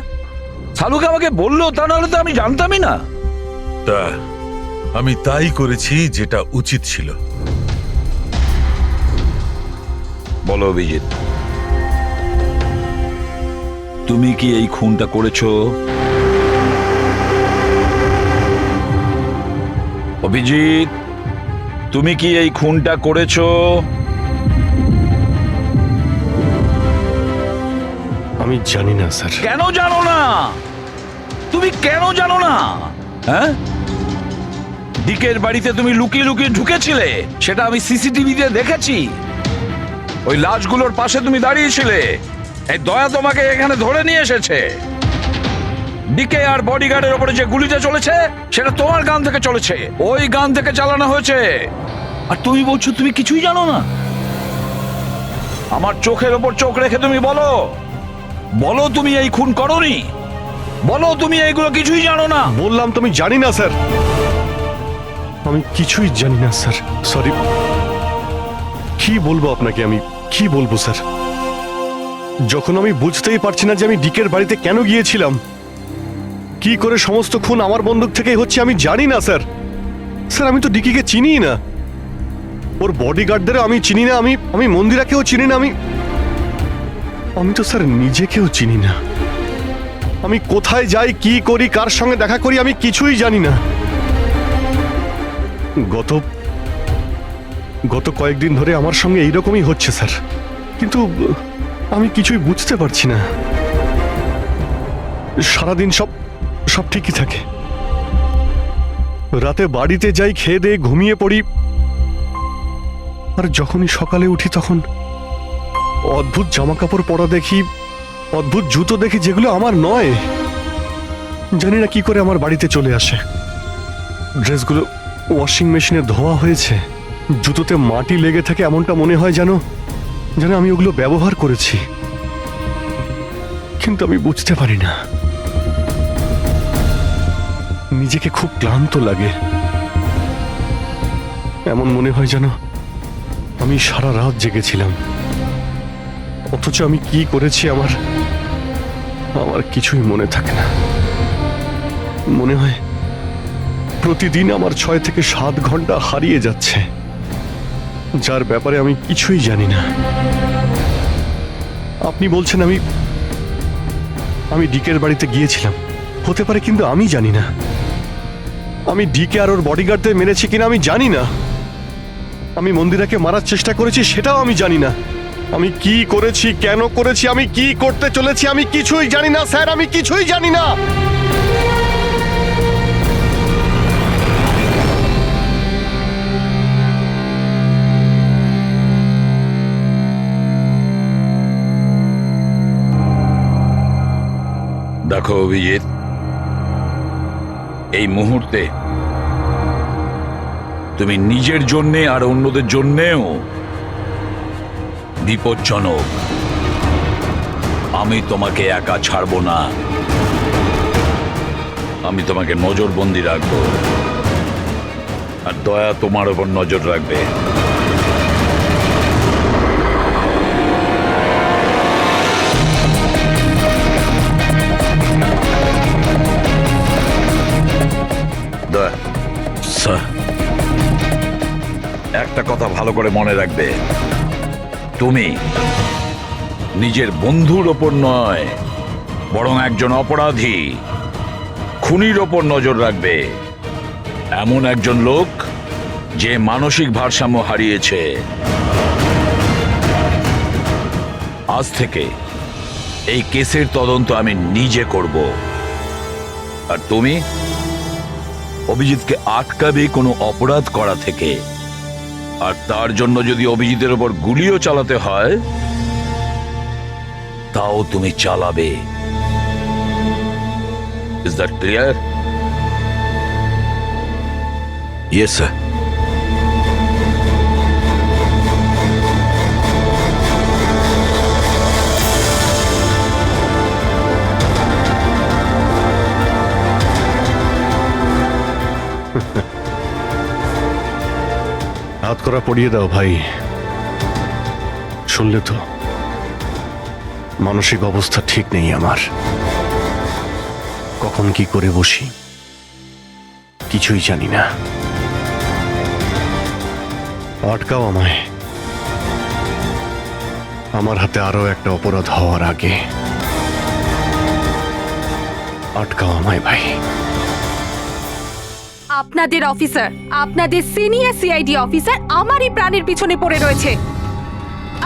শালুকে আমাকে বললো, তা নাহলে তো আমি জানতামই না। তা আমি তাই করেছি যেটা উচিত ছিল। বলো অভিজিৎ। তুমি কি এই খুনটা করেছো? অভিজিৎ, তুমি কি এই খুনটা করেছো? আমি জানি না স্যার। কেন জানো না? তুমি কেন জানো না? হ্যাঁ, ডিকের বাড়িতে তুমি লুকিয়ে লুকিয়ে ঢুকেছিলে, সেটা আমি সিসিটিভিতে দেখেছি। ওই লাশগুলোর পাশে তুমি দাঁড়িয়েছিলে। এই দয়া তোমাকে এখানে ধরে নিয়ে এসেছে। ডিকে আর বডিগার্ডের উপরে যে গুলিটা চলেছে সেটা তোমার গান থেকে চলেছে, ওই গান থেকে চালানো হয়েছে। আর তুমি বলছো তুমি কিছুই জানো না? আমার চোখের ওপর চোখ রেখে তুমি বলো, বলো তুমি এই খুন করোনি, বলো তুমি এইগুলো কিছুই জানো না। বললাম তুমি জানি না স্যার, আমি কিছুই জানি না স্যার। সরি। কি বলবো আপনাকে, আমি কি বলবো স্যার? যখন আমি বুঝতেই পারছি না যে আমি ডিকের বাড়িতে কেন গিয়েছিলাম, কি করে সমস্ত খুন আমার বন্দুক থেকেই হচ্ছে, আমি জানি না স্যার। স্যার আমি তো ডিকিকে চিনি না, ওর বডিগার্ডদের আমি চিনি না, আমি মন্দিরাকেও চিনি না, আমি তো স্যার নিজেকেও চিনি না। আমি কোথায় যাই, কি করি, কার সঙ্গে দেখা করি, আমি কিছুই জানি না। গত কয়েকদিন ধরে আমার সঙ্গে এইরকমই হচ্ছে স্যার, কিন্তু আমি কিছুই বুঝতে পারছি না। সারাদিন সব ঠিকই থাকে, রাতে বাড়িতে যাই, খেয়ে দিয়ে ঘুমিয়ে পড়ি, আর যখনই সকালে উঠি তখন অদ্ভুত জামা কাপড় পরা দেখি, অদ্ভুত জুতো দেখি, যেগুলো আমার নয়। জানি না কি করে আমার বাড়িতে চলে আসে। ড্রেসগুলো ওয়াশিং মেশিনে ধোয়া হয়েছে, জুতোতে মাটি লেগে থাকে, এমনটা মনে হয় যেন আমি ওগুলো ব্যবহার করেছি, কিন্তু আমি বুঝতে পারি না। নিজেকে খুব ক্লান্ত লাগে, এমন মনে হয় যেন আমি সারা রাত জেগেছিলাম, অথচ আমি কি করেছি আমার কিছুই মনে থাকে না। মনে হয় প্রতিদিন আমার 6 থেকে 7 ঘন্টা হারিয়ে যাচ্ছে, যার ব্যাপারে আমি কিছুই জানি না। আপনি বলছেন আমি ডিকের বাড়িতে গিয়েছিলাম, হতে পারে, কিন্তু আমি জানি না। আমি ডিকে আর ওর বডিগার্ডদের মেরেছি কিনা আমি জানি না। আমি মন্দিরাকে মারার চেষ্টা করেছি সেটাও আমি জানি না। আমি কি করেছি, কেন করেছি, আমি কি করতে চলেছি, আমি কিছুই জানি না স্যার, আমি কিছুই জানি না। দেখো অভিজিৎ, এই মুহূর্তে তুমি নিজের জন্যে আর অন্যদের জন্যেও বিপজ্জনক। আমি তোমাকে একা ছাড়বো না, আমি তোমাকে নজরবন্দি রাখবো, আর দয়া তোমার ওপর নজর রাখবে। দয়া, স্যার, একটা কথা ভালো করে মনে রাখবে, তুমি নিজের বন্ধুর ওপর নয়, বরং একজন অপরাধী খুনির ওপর নজর রাখবে, এমন একজন লোক যে মানসিক ভারসাম্য হারিয়েছে। আজ থেকে এই কেসের তদন্ত আমি নিজে করব, আর তুমি অভিজিৎকে আটকাবে কোনো অপরাধ করা থেকে, আর তার জন্য যদি অভিজিতের ওপর গুলিও চালাতে হয় তাও তুমি চালাবে। Is that clear? Yes sir. হাত করা পড়িয়ে দাও ভাই। শুনলে তো, মানসিক অবস্থা ঠিক নেই আমার, কখন কি করে বসি কিছুই জানি না। আটকাও আমায়, আমার হাতে আরো একটা অপরাধ হওয়ার আগে। আটকাও আমায় ভাই। আপনাদের অফিসার, আপনাদের সিনিয়র সিআইডি অফিসার আমারই প্রাণের পিছনে পড়ে রয়েছে,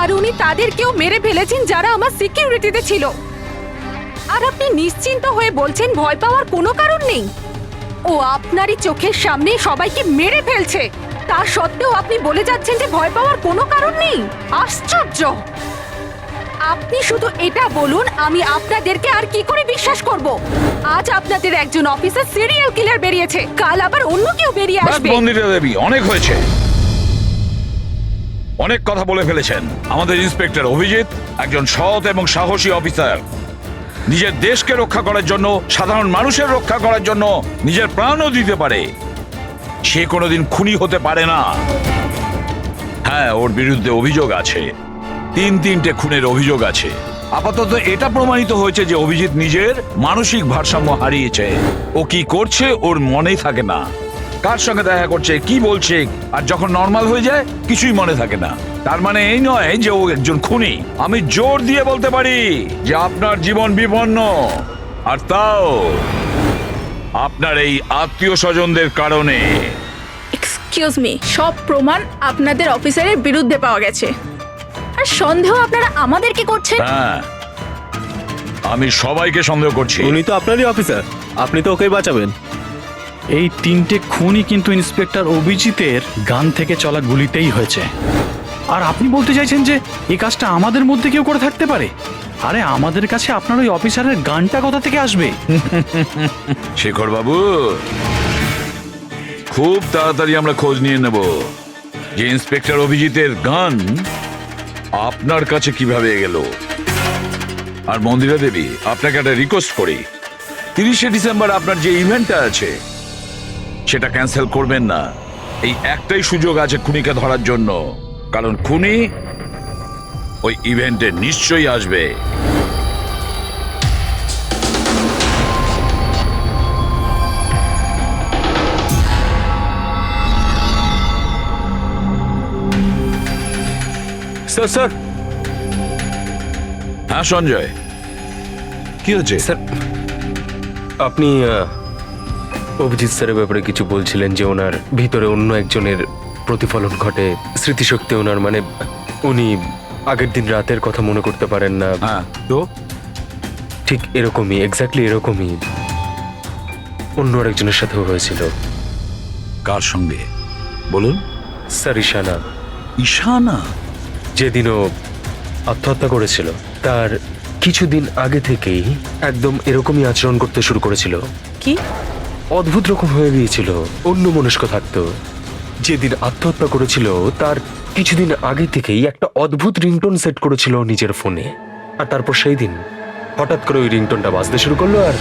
আর উনি তাদেরকেও মেরে ফেলেছেন যারা আমার সিকিউরিটিতে ছিল। আর আপনি নিশ্চিন্ত হয়ে বলছেন ভয় পাওয়ার কোনো কারণ নেই। ও আপনারই চোখের সামনে সবাইকে মেরে ফেলছে, তা সত্ত্বেও আপনি বলে যাচ্ছেন যে ভয় পাওয়ার কোনো কারণ নেই। আশ্চর্য! আপনি শুধু এটা বলুন, আমি আপনাদেরকে আর কি করে বিশ্বাস করব? আজ আপনাদের একজন অফিসার সিরিয়াল কিলার বেরিয়েছে, কাল আবার অন্য কেউ বেরিয়ে ব্যাস আসবে। মন্দিরা দেবী, অনেক হয়েছে, অনেক কথা বলে ফেলেছেন। আমাদের ইন্সপেক্টর অভিজিৎ একজন সৎ এবং সাহসী অফিসার। নিজের দেশকে রক্ষা করার জন্য, সাধারণ মানুষের রক্ষা করার জন্য নিজের প্রাণও দিতে পারে। সে কোনোদিন খুনি হতে পারে না। হ্যাঁ, ওর বিরুদ্ধে অভিযোগ আছে, তিনটে খুনের অভিযোগ আছে। আপাতত এটা প্রমাণিত হয়েছে যে অভিজিৎ নিজের মানসিক ভারসাম্য হারিয়েছে। ও কি করছে ওর মনেই থাকে না, কার সঙ্গে দেখা করছে, কি বলছে, আর যখন নর্মাল হয়ে যায় কিছুই মনে থাকে না। তার মানে এই নয় যে ও একজন খুনি। আমি জোর দিয়ে বলতে পারি যে আপনার জীবন বিপন্ন, আর তাও আপনার এই আত্মীয় স্বজনদের কারণে। এক্সকিউজ মি, সব প্রমাণ আপনাদের অফিসারের বিরুদ্ধে পাওয়া গেছে, আর সন্দেহ আপনারা আমাদেরকে করছেন। হ্যাঁ, আমি সবাইকে সন্দেহ করছি। উনি তো আপনারই অফিসার, আপনি তো ওকেই বাঁচাবেন। এই 3টে খুনই কিন্তু ইন্সপেক্টর অভিজিতের গান থেকে চলা গুলিতেই হয়েছে। আর আপনি বলতে চাইছেন যে এই কাজটা আমাদের মধ্যে কেউ করে থাকতে পারে? আরে আমাদের কাছে আপনার ওই অফিসারের গানটা কোথা থেকে আসবে? শেখর বাবু, খুব তাড়াতাড়ি আমরা খোঁজ নিয়ে নেব যে ইন্সপেক্টর অভিজিতের গান আপনার কাছে কিভাবে গেল। আর মন্দিরা দেবী, আপনাকে একটা রিকোয়েস্ট করি, 30শে ডিসেম্বর আপনার যে ইভেন্টটা আছে সেটা ক্যান্সেল করবেন না। এই একটাই সুযোগ আছে খুনিকে ধরার জন্য, কারণ খুনি ওই ইভেন্টে নিশ্চয়ই আসবে। স্যার স্যার হ্যাঁ সঞ্জয়, কি হচ্ছে? স্যার, আপনি অভিজিৎ স্যারের ব্যাপারে কিছু বলছিলেন যে ওনার ভিতরে অন্য একজনের প্রতিফলন ঘটে, স্মৃতিশক্তি ওনার, মানে উনি আগের দিন রাতের কথা মনে করতে পারেন না। হ্যাঁ, তো ঠিক এরকমই, এক্স্যাক্টলি এরকমই অন্য আরেকজনের সাথেও হয়েছিল। কার সঙ্গে বলুন? স্যার ঈশানা। ঈশানা? যেদিনও আত্মহত্যা করেছিল তার কিছুদিন আগে থেকেই একদম এরকমই আচরণ করতে শুরু করেছিল। কি অদ্ভুত রকম হয়ে গিয়েছিল, অন্য মনস্ক থাকতো। যেদিন আত্মহত্যা করেছিল তার কিছুদিন আগে থেকেই একটা অদ্ভুত রিংটোন সেট করেছিল নিজের ফোনে, আর তারপর সেই দিন হঠাৎ করে ওই রিংটোনটা বাজতে শুরু করলো। আর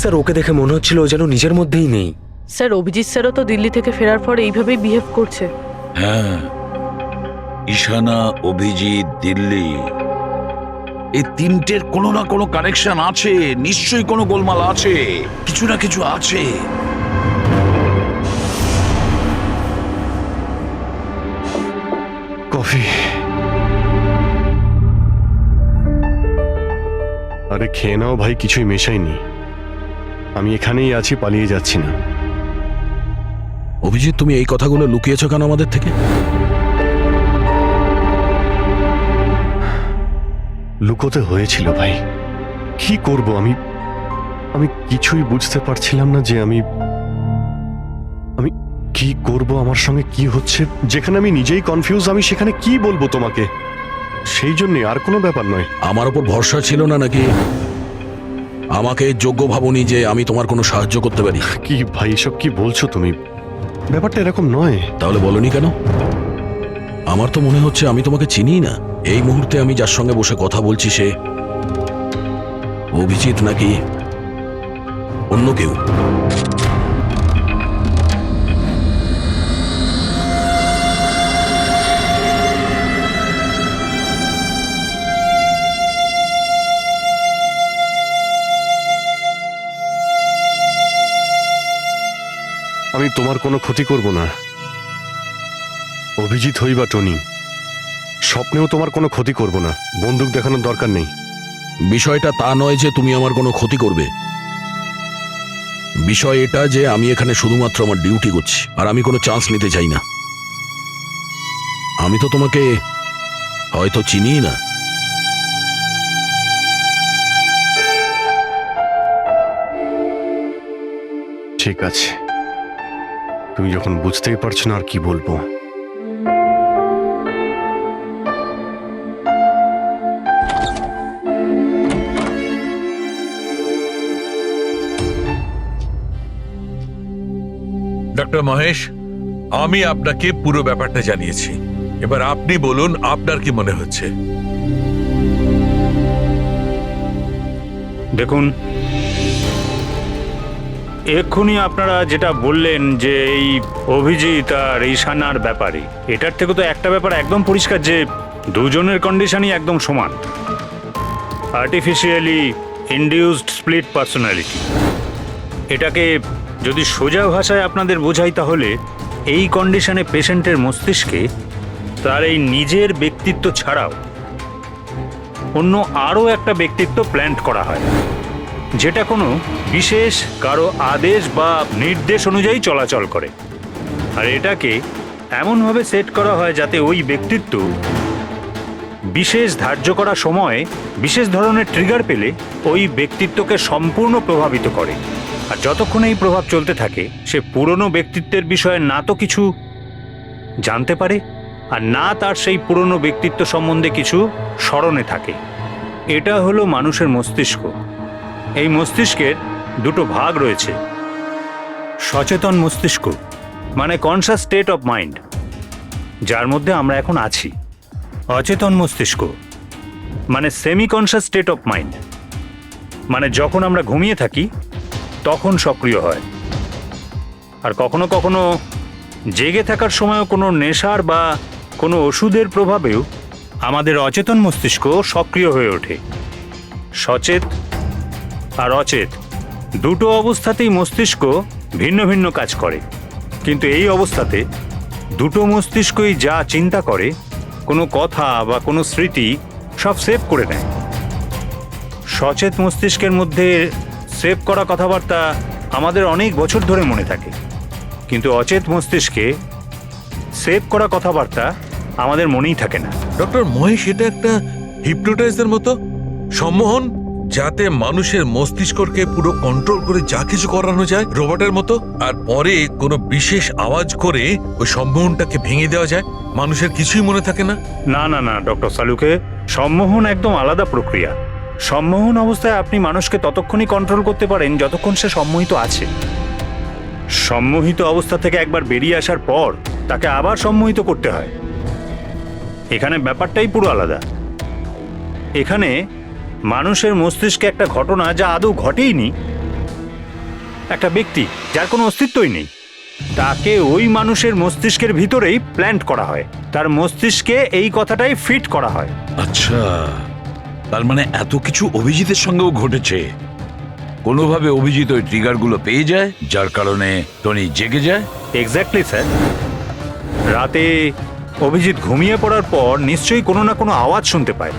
স্যার, ওকে দেখে মনে হচ্ছিল ও যেন নিজের মধ্যেই নেই। স্যার, অভিজিৎ স্যারও তো দিল্লি থেকে ফেরার পর এইভাবেই বিহেভ করছে। হ্যাঁ, ঈশানা, অভিজিৎ, দিল্লি, এই তিনটের কোনো না কোনো কানেকশন আছে, নিশ্চয়ই কোনো গোলমাল আছে, কিছু না কিছু আছে। কফি। আরে খেয়ে নাও ভাই, কিছুই মেশাইনি। আমি এখানেই আছি, পালিয়ে যাচ্ছি না। অভিজিৎ, তুমি এই কথাগুলো লুকিয়েছো কেন আমাদের থেকে? লুকোতে হয়েছিল ভাই, কি করব আমি? আমি কিছুই বুঝতে পারছিলাম না যে আমি কি করব, আমার সঙ্গে কি হচ্ছে। যেখানে আমি নিজেই কনফিউজ, আমি সেখানে কি বলবো তোমাকে? সেই জন্য, আর কোনো ব্যাপার নয়। আমার ওপর ভরসা ছিল না নাকি? আমাকে যোগ্য ভাবনি যে আমি তোমার কোনো সাহায্য করতে পারি? কি ভাই, এসব কি বলছো তুমি? ব্যাপারটা এরকম নয়। তাহলে বলনি কেন? আমার তো মনে হচ্ছে আমি তোমাকে চিনি না। এই মুহূর্তে আমি যার সঙ্গে বসে কথা বলছি সে অভিজিৎ নাকি অন্য কেউ? আমি তোমার কোনো ক্ষতি করব না। অভিজিৎ হই বা টনি, স্বপ্নেও তোমার কোনো ক্ষতি করব না। বন্দুক দেখানোর দরকার নেই। বিষয়টা তা নয় যে তুমি আমার কোনো ক্ষতি করবে। বিষয় এটা যে আমি এখানে শুধুমাত্র আমার ডিউটি করছি, আর আমি কোনো চান্স নিতে চাই না। আমি তো তোমাকে হয়তো চিনি না। ঠিক আছে, তুমি যখন বুঝতেই পারছো না আর কি বলবো। ডক্টর মহেশ, আমি আপনাকে পুরো ব্যাপারটা জানিয়েছি। এবার আপনি বলুন আপনার কি মনে হচ্ছে। দেখুন, এক্ষুনি আপনারা যেটা বললেন যে এই অভিজিৎ আর ঈশানার ব্যাপারে, এটার থেকে তো একটা ব্যাপার একদম পরিষ্কার যে দুজনের কন্ডিশনই একদম সমান। Artificially induced split personality. এটাকে যদি সোজা ভাষায় আপনাদের বোঝাই তাহলে এই কন্ডিশনে পেশেন্টের মস্তিষ্কে তার এই নিজের ব্যক্তিত্ব ছাড়াও অন্য আরও একটা ব্যক্তিত্ব প্ল্যান্ট করা হয়, যেটা কোনো বিশেষ কারো আদেশ বা নির্দেশ অনুযায়ী চলাচল করে। আর এটাকে এমনভাবে সেট করা হয় যাতে ওই ব্যক্তিত্ব বিশেষ ধার্য করা সময়ে বিশেষ ধরনের ট্রিগার পেলে ওই ব্যক্তিত্বকে সম্পূর্ণ প্রভাবিত করে। আর যতক্ষণ এই প্রভাব চলতে থাকে সে পুরনো ব্যক্তিত্বের বিষয়ে না তো কিছু জানতে পারে আর না তার সেই পুরনো ব্যক্তিত্ব সম্বন্ধে কিছু স্মরণে থাকে। এটা হলো মানুষের মস্তিষ্ক। এই মস্তিষ্কের দুটো ভাগ রয়েছে। সচেতন মস্তিষ্ক মানে কনসাস স্টেট অফ মাইন্ড, যার মধ্যে আমরা এখন আছি। অচেতন মস্তিষ্ক মানে semi conscious state of mind, মানে যখন আমরা ঘুমিয়ে থাকি তখন সক্রিয় হয়। আর কখনো কখনো জেগে থাকার সময়ও কোনো নেশার বা কোনো ওষুধের প্রভাবেও আমাদের অচেতন মস্তিষ্ক সক্রিয় হয়ে ওঠে। সচেত আর অচেত দুটো অবস্থাতেই মস্তিষ্ক ভিন্ন ভিন্ন কাজ করে, কিন্তু এই অবস্থাতে দুটো মস্তিষ্কই যা চিন্তা করে, কোনো কথা বা কোনো স্মৃতি সব সেভ করে নেয়। সচেত মস্তিষ্কের মধ্যে সেভ করা কথাবার্তা আমাদের অনেক বছর ধরে মনে থাকে, কিন্তু অচেত মস্তিষ্কে সেভ করা কথাবার্তা আমাদের মনেই থাকে না। ডক্টর মহেশ, এটা একটা হিপনোটাইজের মতো সম্মোহন, যাতে মানুষের মস্তিষ্ককে পুরো কন্ট্রোল করে যা কিছু করানো যায় রোবটের মতো, আর পরে কোনো বিশেষ আওয়াজ করে ওই সম্মোহনটাকে ভেঙে দেওয়া যায়। মানুষের কিছুই মনে থাকে না। না না না ডক্টর সালুকে, সম্মোহন একদম আলাদা প্রক্রিয়া। সম্মোহন অবস্থায় আপনি মানুষকে ততক্ষণই কন্ট্রোল করতে পারেন যতক্ষণ সে সম্মোহিত আছে। সম্মোহিত অবস্থা থেকে একবার বেরিয়ে আসার পর তাকে আবার সম্মোহিত করতে হয়। এখানে ব্যাপারটাই পুরো আলাদা। এখানে মানুষের মস্তিষ্কে একটা ঘটনা যা আদৌ ঘটেইনি, একটা ব্যক্তি যার কোনো অস্তিত্বই নেই, তাকে ওই মানুষের মস্তিষ্কের ভিতরেই প্ল্যান্ট করা হয়। তার মস্তিষ্কে এই কথাটাই ফিট করা হয়। আচ্ছা, তার মানে এত কিছু অভিজিতের সঙ্গেও ঘটেছে। কোনোভাবে অভিজিৎ ওই ট্রিগারগুলো পেয়ে যায়, যার কারণে টনি জেগে যায়। Exactly sir. রাতে অভিজিৎ ঘুমিয়ে পড়ার পর নিশ্চয়ই কোনো না কোনো আওয়াজ শুনতে পায়,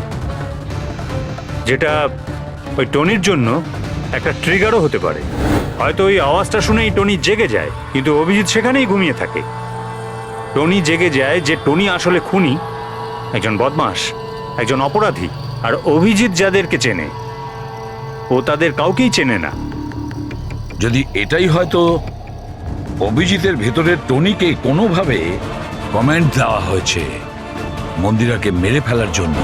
যেটা ওই টনির জন্য একটা ট্রিগারও হতে পারে। হয়তো ওই আওয়াজটা শুনেই টনি জেগে যায়, কিন্তু অভিজিৎ সেখানেই ঘুমিয়ে থাকে। টনি জেগে যায় যে টনি আসলে খুনি, একজন বদমাশ, একজন অপরাধী। আর অভিজিৎ যাদেরকে চেনে ও তাদের কাউকেই চেনে না। যদি এটাই হয়তো অভিজিতের ভেতরের টনিকে কোনোভাবে কমেন্ট দেওয়া হয়েছে মন্দিরাকে মেরে ফেলার জন্য,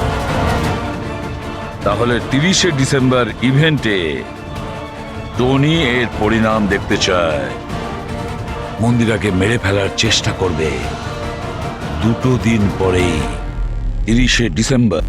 তাহলে 30শে ডিসেম্বর ইভেন্টে টনি এর পরিণাম দেখতে চায়। মন্দিরাকে মেরে ফেলার চেষ্টা করবে 2 দিন পরেই, 30শে ডিসেম্বর।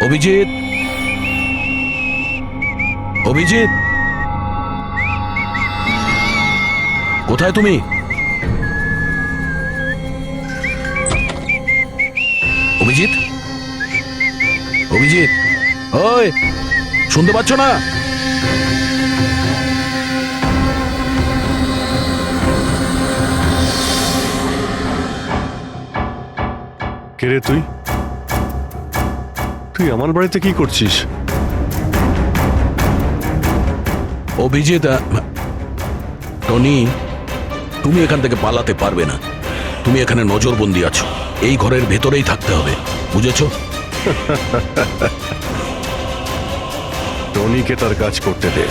অভিজিৎ, অভিজিৎ, কোথায় তুমি? অভিজিৎ, অভিজিৎ, ওই শুনতে পাচ্ছ না? কে রে তুই? তুই আমার বাড়িতে কি করছিস? অভিজিৎ, টনি, তুমি এখান থেকে পালাতে পারবে না। তুমি এখানে নজরবন্দি আছো, এই ঘরের ভেতরেই থাকতে হবে, বুঝেছো? টনিকে তার কাজ করতে দে।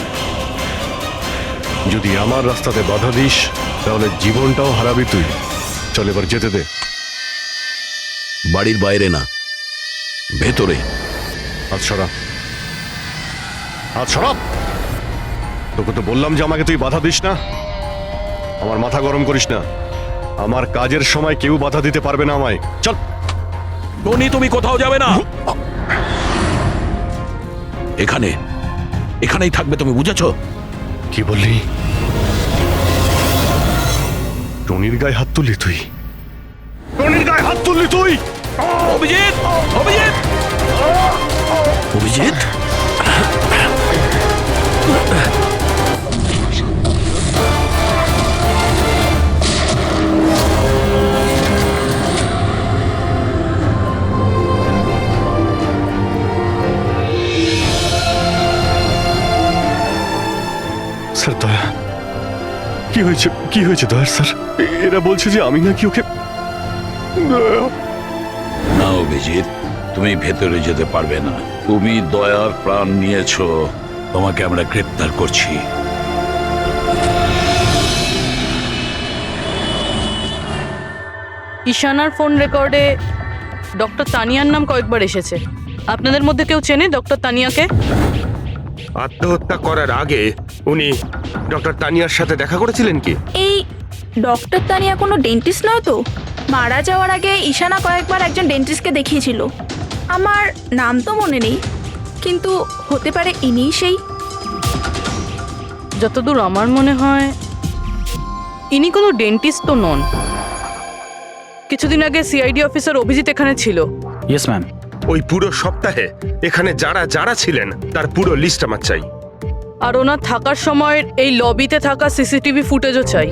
যদি আমার রাস্তাতে বাধা দিস তাহলে জীবনটাও হারাবি তুই। চল এবার যেতে দে। বাড়ির বাইরে না, ভেতরে। হাত সরা, হাত সরাব। তোকে তো বললাম যে আমাকে তুই বাধা দিস না। আমার মাথা গরম করিস না। আমার কাজের সময় কেউ বাধা দিতে পারবে না আমায়। চল। টনি, তুমি কোথাও যাবে না, এখানে, এখানেই থাকবে তুমি, বুঝেছো? কি বললি? টনির গায়ে হাত তুললি তুই? টনির গায়ে হাত তুললি তুই? অভিজিৎ, অভিজিৎ, অভিজিৎ, স্যার দয়া, কি হয়েছে? কি হয়েছে দয়ার স্যার? এরা বলছে যে আমি নাকি ওকে। না অভিজিৎ, তুমি ভেতরে যেতে পারবে না। তুমি দয়ার প্রাণ নিয়েছো, তোমাকে আমরা গ্রেপ্তার করছি। ঈশানার ফোন রেকর্ডে ডক্টর তানিয়ার নাম কয়েকবার এসেছে। আপনাদের মধ্যে কেউ চেনে ডক্টর তানিয়াকে? আত্মহত্যা করার আগে উনি ডক্টর তানিয়ার সাথে দেখা করেছিলেন কি? এই ডক্টর তানিয়া কোনো ডেন্টিস্ট নয় তো? মারা যাওয়ার আগে ঈশানা কয়েকবার একজন ডেন্টিস্টকে দেখিয়েছিল। আমার নাম তো মনে নেই, কিন্তু হতে পারে ইনিই সেই। যতদূর আমার মনে হয় ইনি কোনো ডেন্টিস্ট তো নন। কিছুদিন আগে সিআইডি অফিসার অভিজিৎ এখানে ছিল। Yes ma'am. ওই পুরো সপ্তাহে এখানে যারা যারা ছিলেন তার পুরো লিস্ট আমার চাই। আর ওনার থাকার সময় এই লবিতে থাকা সিসিটিভি ফুটেজও চাই।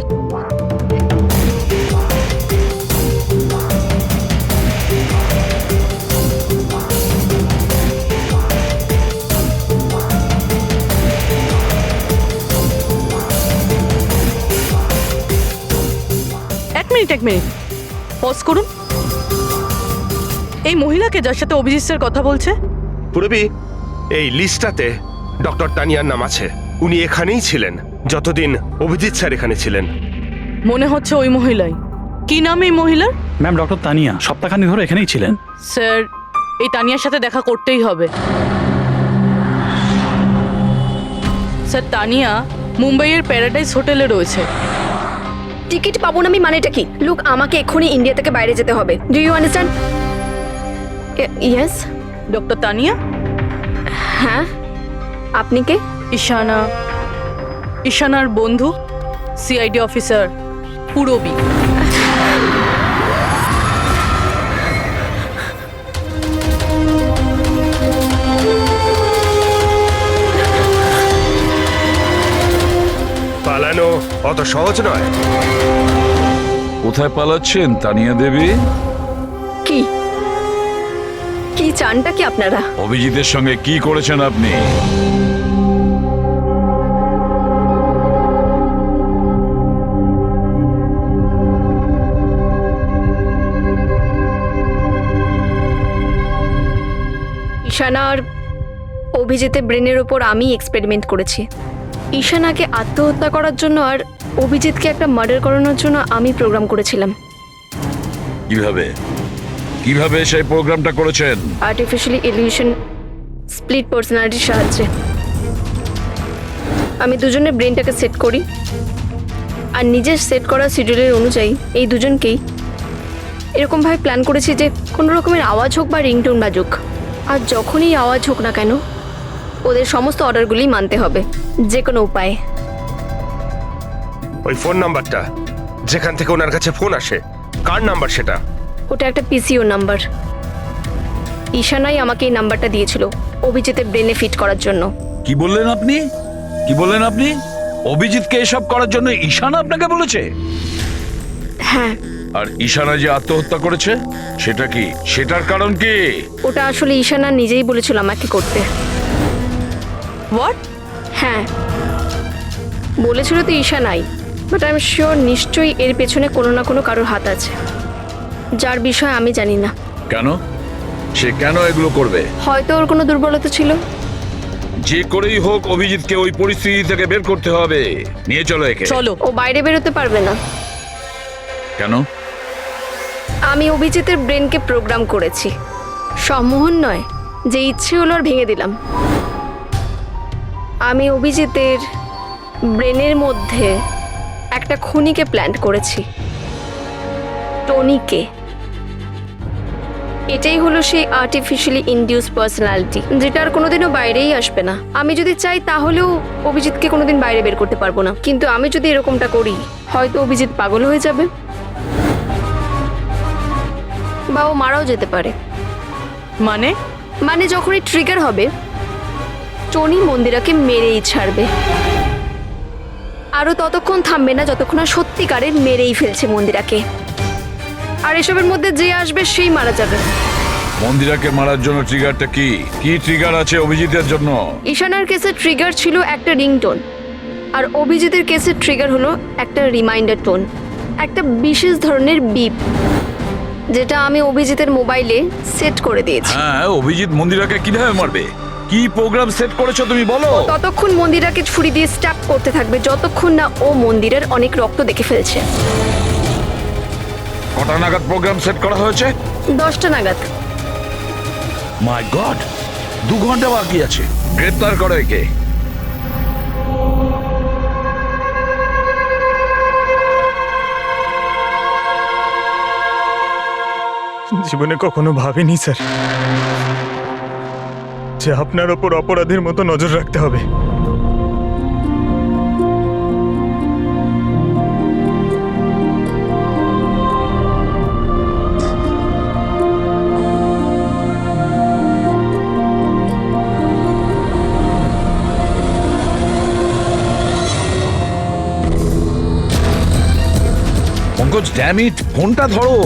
এক মিনিট পজ করুন। এই মহিলাকে যার সাথে অভিজিৎ স্যার কথা বলছে? পুরবি, এই লিস্টটাতে ডক্টর তানিয়ার নাম আছে। উনি এখানেই ছিলেন যতদিন অভিজিৎ স্যার এখানে ছিলেন। মনে হচ্ছে ওই মহিলাই। কি নাম এই মহিলার? ম্যাম, ডক্টর তানিয়া সপ্তাহখানি ধরে এখানেই ছিলেন। স্যার, এই তানিয়ার সাথে দেখা করতেই হবে। স্যার, তানিয়া মুম্বাইয়ের প্যারাডাইস হোটেলে রয়েছে। টিকিট পাবো না আমি মানেটা কি? লুক, আমাকে এক্ষুনি ইন্ডিয়া থেকে বাইরে যেতে হবে। Do you understand? Yes. Doctor Tania? হ্যাঁ, আপনি কে? ঈশানার বন্ধু, সিআইডি অফিসার পুরবি। পালানো অত সহজ নয়। কোথায় পালাচ্ছেন তানিয়া দেবী? কি কি চানটা কি আপনারা? অভিজিতের সঙ্গে কি করেছেন আপনি? ঈশানার অভিজিতের ব্রেনের ওপর আমি এক্সপেরিমেন্ট করেছি। ঈশানাকে আত্মহত্যা করার জন্য আর অভিজিৎকে একটা মার্ডার করানোর জন্য আমি প্রোগ্রাম করেছিলাম। কিভাবে কিভাবে সেই প্রোগ্রামটা করেছেন? আর্টিফিশিয়ালি ইলিউশন স্প্লিট পার্সোনালিটির সাহায্যে আমি দুজনের ব্রেনটাকে সেট করি, আর নিজের সেট করা শিডিউলের অনুযায়ী এই দুজনকেই এরকমভাবে প্ল্যান করেছি যে কোনো রকমের আওয়াজ হোক বা রিংটোন বাজুক, আর যখনই আওয়াজ হোক না কেন ওদের সমস্ত অর্ডারগুলি মানতে হবে, যে কোনো উপায়ে। ওই ফোন নাম্বারটা যেখান থেকে ওনার কাছে ফোন আসে, কার নাম্বার সেটা? ওটা একটা পিসিও নাম্বার। ঈশানাই আমাকে এই নাম্বারটা দিয়েছিল অভিজিতের ব্রেনে ফিট করার জন্য। কি বললেন আপনি? কি বললেন আপনি? অভিজিৎকে এসব করার জন্য ঈশানা আপনাকে বলেছে? হ্যাঁ, আর ঈশানা যে আত্মহত্যা করেছে সেটা কি? সেটার কারণ কি? ওটা আসলে ঈশানা নিজেই বলেছিল আমাকে করতে। হোয়াট? হ্যাঁ, বলেছিল তো ঈশানাই, বাট আই এম শিওর নিশ্চয়ই এর পেছনে কোনো না কোনো কারোর হাত আছে, যার বিষয়ে আমি জানি না। কেন? সে কেন এগুলো করবে? হয়তো ওর কোনো দুর্বলতা ছিল। যে করেই হোক অভিজিৎকে ওই পরিস্থিতি থেকে বের করতে হবে। নিয়ে চলো একে। চলো। ও বাইরে বেরোতে পারবে না। কেন? আমি অভিজিতের ব্রেনকে প্রোগ্রাম করেছি। সম্মোহন নয়, যে ইচ্ছে হলো আর ভেঙে দিলাম। আমি অভিজিতের ব্রেনের মধ্যে একটা খুনিকে প্ল্যান করেছি, টনিকে। এটাই হলো সেই আর্টিফিশিয়ালি ইনডিউস পার্সোনালিটি, যেটা আর কোনোদিনও বাইরেই আসবে না। আমি যদি চাই তাহলেও অভিজিৎকে কোনোদিন বাইরে বের করতে পারবো না, কিন্তু আমি যদি এরকমটা করি হয়তো অভিজিৎ পাগল হয়ে যাবে বা ও মারাও যেতে পারে। মানে যখনই ট্রিগার হবে টনি মন্দিরাকে মেরেই ছাড়বে, আরও ততক্ষণ থামবে না যতক্ষণ না সত্যিকারের মেরেই ফেলছে মন্দিরাকে। আর এসবের মধ্যে যে আসবে সেই মারা যাবে। মন্দিরাকে মারার জন্য ট্রিগারটা কি? কি ট্রিগার আছে অভিজিতের জন্য? ঈশানার কেসের ট্রিগার ছিল একটা রিংটোন, আর অভিজিতের কেসের ট্রিগার হলো একটা রিমাইন্ডার টোন, একটা বিশেষ ধরনের বিপ, যেটা আমি অভিজিতের মোবাইলে সেট করে দিয়েছি। হ্যাঁ, অভিজিৎ মন্দিরাকে কিভাবে মারবে? কি প্রোগ্রাম সেট করেছো তুমি বলো? ততক্ষণ মন্দিরাকে ছুরি দিয়ে স্ট্যাপ করতে থাকবে যতক্ষণ না ও মন্দিরের অনেক রক্ত দেখে ফেলছে। কটা নাগাদ প্রোগ্রাম সেট করা হয়েছে? 10টা নাগাদ। মাই গড, 2 ঘন্টা বাকি আছে। গ্রেপ্তার করো একে। জীবনে কখনো ভাবিনি স্যার যে আপনার ওপর অপরাধীর মতো নজর রাখতে হবে। পঙ্কজ, ড্যাম ইট, ফোনটা ধরো।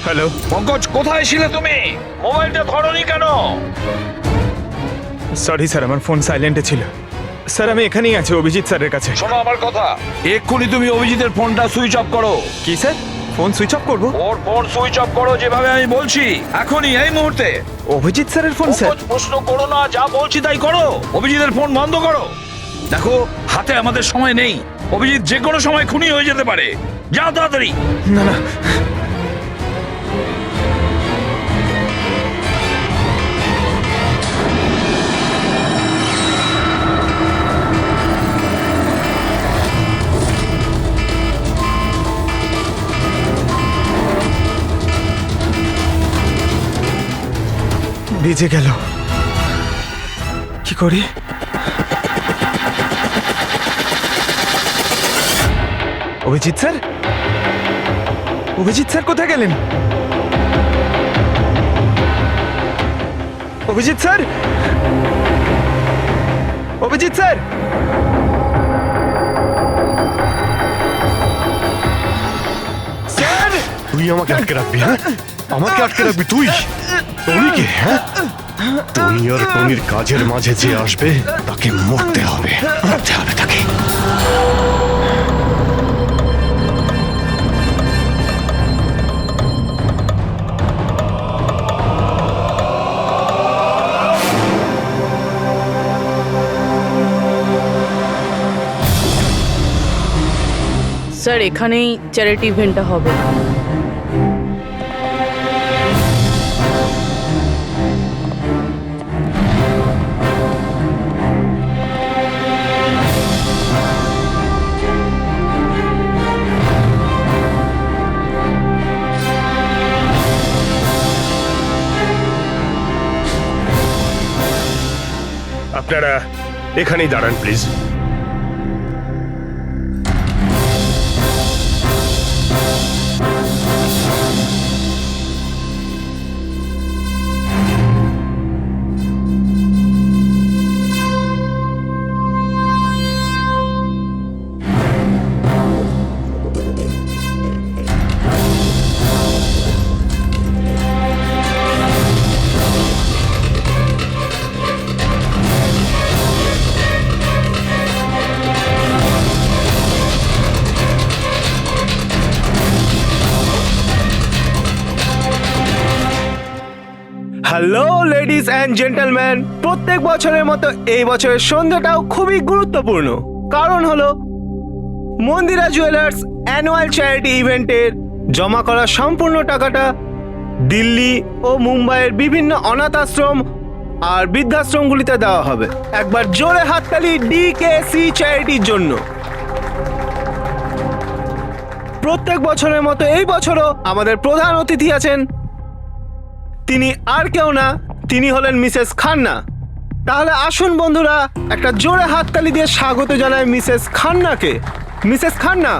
হ্যালো পঙ্কজ, কোথায় ছিলে তুমি? মোবাইলটা ধরোনি কেন? সরি স্যার, আমার ফোন সাইলেন্টে ছিল। স্যার আমি এখানেই আছি অভিজিৎ স্যারের কাছে। শোনো আমার কথা, এক্ষুনি তুমি অভিজিতের ফোনটা সুইচ অফ করো। কি স্যার, ফোন সুইচ অফ করবো? ওর ফোন সুইচ অফ করো যেভাবে আমি বলছি, এখনই, এই মুহূর্তে। অভিজিৎ স্যারের ফোন স্যার? প্রশ্ন করো না, যা বলছি তাই করো। অভিজিতের ফোন বন্ধ করো। দেখো, হাতে আমাদের সময় নেই। অভিজিৎ যে কোনো সময় খুনি হয়ে যেতে পারে। যাও তাড়াতাড়ি। না না, ভিজে গেল, কি করি? অভিজিৎ স্যার, অভিজিৎ স্যার কোথায় গেলেন? Abhijit sir, Abhijit sir, sir! তুই আমাকে আটকে রাখবি? হ্যাঁ, আমাকে আটকে রাখবি তুই? টনিকে? হ্যাঁ, টনি আর টনির কাজের মাঝে যে আসবে তাকে মরতে হবে, মরতে হবে তাকে। স্যার এখানেই চ্যারিটি ইভেন্টটা হবে। আপনারা এখানেই দাঁড়ান please. Hello ladies and gentleman, প্রত্যেক বছরের মতো এই বছরের সন্ধ্যাটাও খুবই গুরুত্বপূর্ণ। কারণ হলো মন্দিরা জুয়েলার্স অ্যানুয়াল চ্যারিটি ইভেন্টের জমা করা সম্পূর্ণ টাকাটা দিল্লি ও মুম্বাইয়ের বিভিন্ন অনাথ আশ্রম আর বৃদ্ধাশ্রমগুলিতে দেওয়া হবে। একবার জোরে হাততালি ডিকেসি চ্যারিটির জন্য। প্রত্যেক বছরের মতো এই বছরও আমাদের প্রধান অতিথি আছেন। তিনি আর কেউ না, তিনি হলেন মিসেস খান্না। তাহলে আসুন বন্ধুরা, একটা জোরে হাততালি দিয়ে স্বাগত জানাই মিসেস খান্নাকে। Mrs Khanna,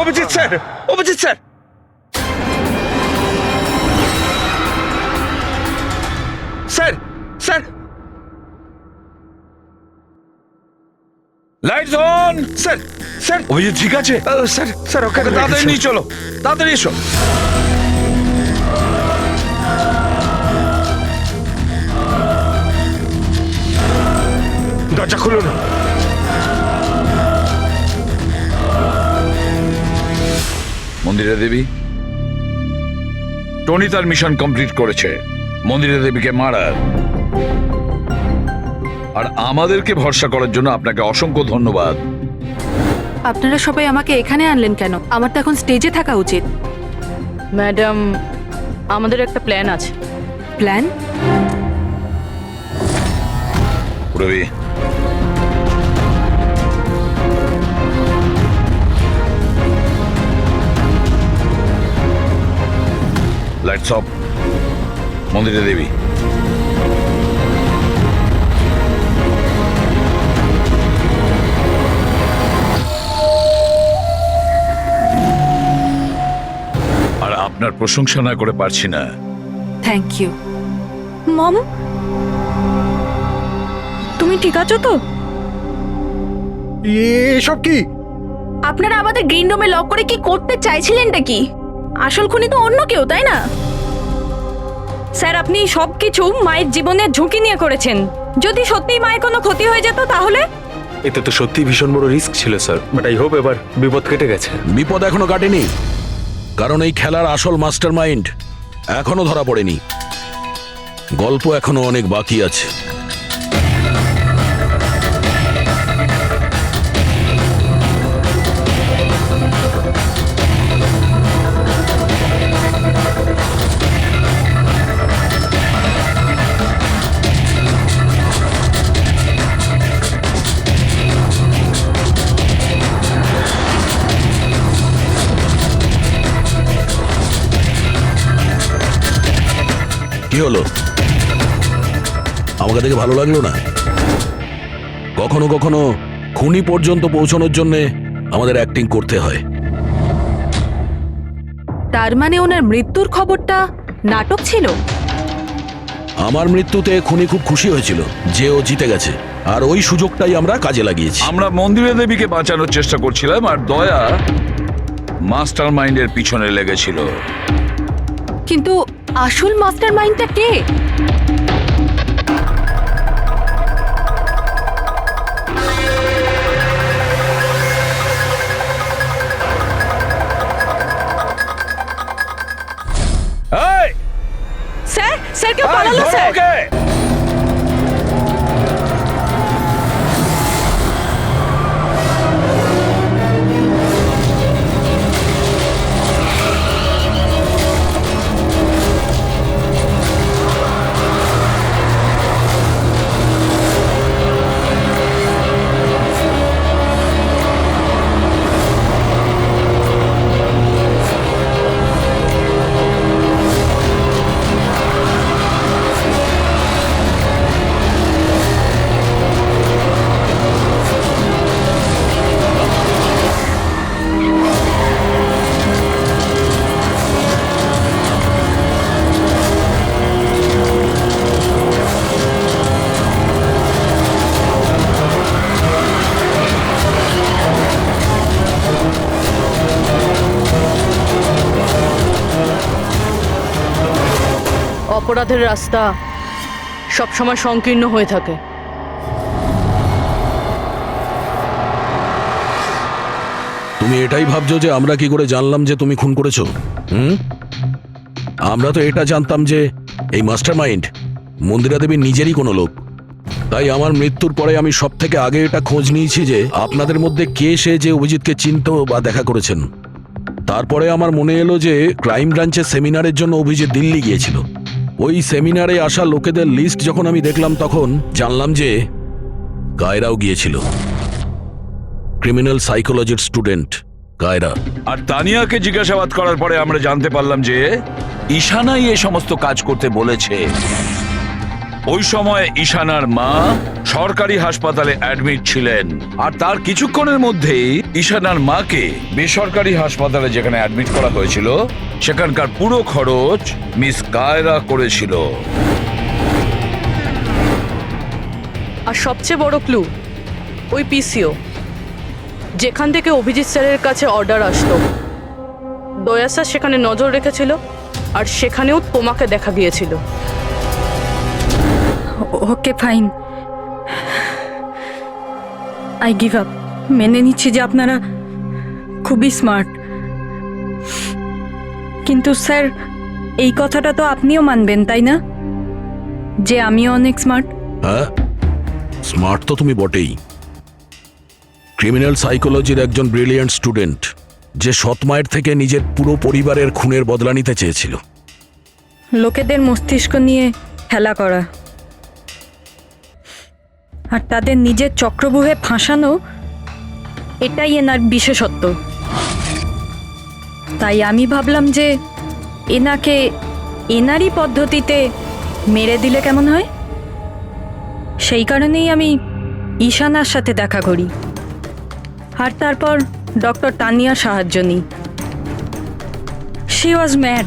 Abhijit sir, Abhijit sir, sir, sir, lights on. Sir, sir, Abhijit ঠিক আছে? স্যার, স্যার, ওকে তাড়াতাড়ি নিয়ে চলো, তাড়াতাড়ি এসো। দরজা খুলুন। মন্দিরা দেবী, টনি তার মিশন কমপ্লিট করেছে, মন্দিরা দেবীকে মারার। আর আমাদেরকে ভরসা করার জন্য আপনাকে অসংখ্য ধন্যবাদ। আপনারা সবাই আমাকে এখানে আনলেন কেন? আমার তো এখন স্টেজে থাকা উচিত। ম্যাডাম, আমাদের একটা প্ল্যান আছে। Plan? Ravi, lights off. Mandira Devi, আর আপনার প্রশংসা না করে পারছি না। Thank you. মম, তুমি ঠিক আছো তো? এসব কি? আপনারা আমাদের গ্রিন রুমে লক করে কি করতে চাইছিলেনটা কি? আসল খুনি তো অন্য কেউ, তাই না? স্যার, আপনি সবকিছু মায়ের জীবনের ঝুঁকি নিয়ে করেছেন। যদি সত্যিই মায়ের কোনো ক্ষতি হয়ে যেত তাহলে? এতে তো সত্যি ভীষণ বড় রিস্ক ছিল স্যার, বাট আই হোপ এবার বিপদ কেটে গেছে। বিপদ এখনো কাটেনি, কারণ এই খেলার আসল মাস্টারমাইন্ড এখনো ধরা পড়েনি। গল্প এখনো অনেক বাকি আছে। কি হলো? আমাকে দেখে ভালো লাগলো না? কখনো কখনো খুনি পর্যন্ত পৌঁছানোর জন্য আমাদের অ্যাক্টিং করতে হয়। তার মানে ওনার মৃত্যুর খবরটা নাটক ছিল? আমার মৃত্যুতে খুনি খুব খুশি হয়েছিল যে ও জিতে গেছে, আর ওই সুযোগটাই আমরা কাজে লাগিয়েছি। আমরা মন্দিরা দেবীকে বাঁচানোর চেষ্টা করছিলাম, আর দয়া মাস্টার মাইন্ডের পিছনে লেগেছিল। কিন্তু আসল মাস্টার মাইন্ডটা কে? স্যার, স্যার কেউ পালালো স্যার। অপরাধের রাস্তা সবসময় সংকীর্ণ হয়ে থাকে। তুমি এটাই ভাবছো যে আমরা কি করে জানলাম যে তুমি খুন করেছো? আমরা তো এটা জানতাম যে এই মাস্টারমাইন্ড মন্দিরা দেবীর নিজেরই কোনো লোক। তাই আমার মৃত্যুর পরে আমি সব থেকে আগে এটা খোঁজ নিয়েছি যে আপনাদের মধ্যে কে সে যে অভিজিৎকে চিনতো বা দেখা করেছেন। তারপরে আমার মনে এলো যে ক্রাইম ব্রাঞ্চের সেমিনারের জন্য অভিজিৎ দিল্লি গিয়েছিল। ওই সেমিনারে আসা লোকেদের লিস্ট যখন আমি দেখলাম তখন জানলাম যে কায়রাও গিয়েছিল। ক্রিমিনাল সাইকোলজির স্টুডেন্ট কায়রা। আর তানিয়াকে জিজ্ঞাসাবাদ করার পরে আমরা জানতে পারলাম যে ঈশানাই এই সমস্ত কাজ করতে বলেছে। ওই সময় ঈশানার মা সরকারি হাসপাতালে অ্যাডমিট ছিলেন, আর তার কিছুক্ষণের মধ্যেই ঈশানার মাকে বেসরকারি হাসপাতালে যেখানে অ্যাডমিট করা হয়েছিল সেখানকার পুরো খরচ মিস কায়রা করেছিল। আর সবচেয়ে বড় ক্লু ওই পিসিও, যেখান থেকে অভিজিৎ স্যারের কাছে অর্ডার আসতো। দয়া স্যার সেখানে নজর রেখেছিল, আর সেখানেও তোমাকে দেখা গিয়েছিল। Okay fine, I give up. মেনে নিচ্ছি যে আপনারা খুবই স্মার্ট, কিন্তু স্যার এই কথাটা তো আপনিও মানবেন তাই না, যে আমিও অনেক স্মার্ট? হ্যাঁ, স্মার্ট তো তুমি বটেই। ক্রিমিনাল সাইকোলজির একজন ব্রিলিয়ান্ট স্টুডেন্ট, যে সৎ মায়ের থেকে নিজের পুরো পরিবারের খুনের বদলা নিতে চেয়েছিল। লোকেদের মস্তিষ্ক নিয়ে খেলা করা আর তাদের নিজের চক্রব্যূহে ফাঁসানো, এটাই এনার বিশেষত্ব। তাই আমি ভাবলাম যে এনাকে এনারই পদ্ধতিতে মেরে দিলে কেমন হয়। সেই কারণেই আমি ঈশানার সাথে দেখা করি, আর তারপর ডক্টর তানিয়ার সাহায্য নিই। She was mad,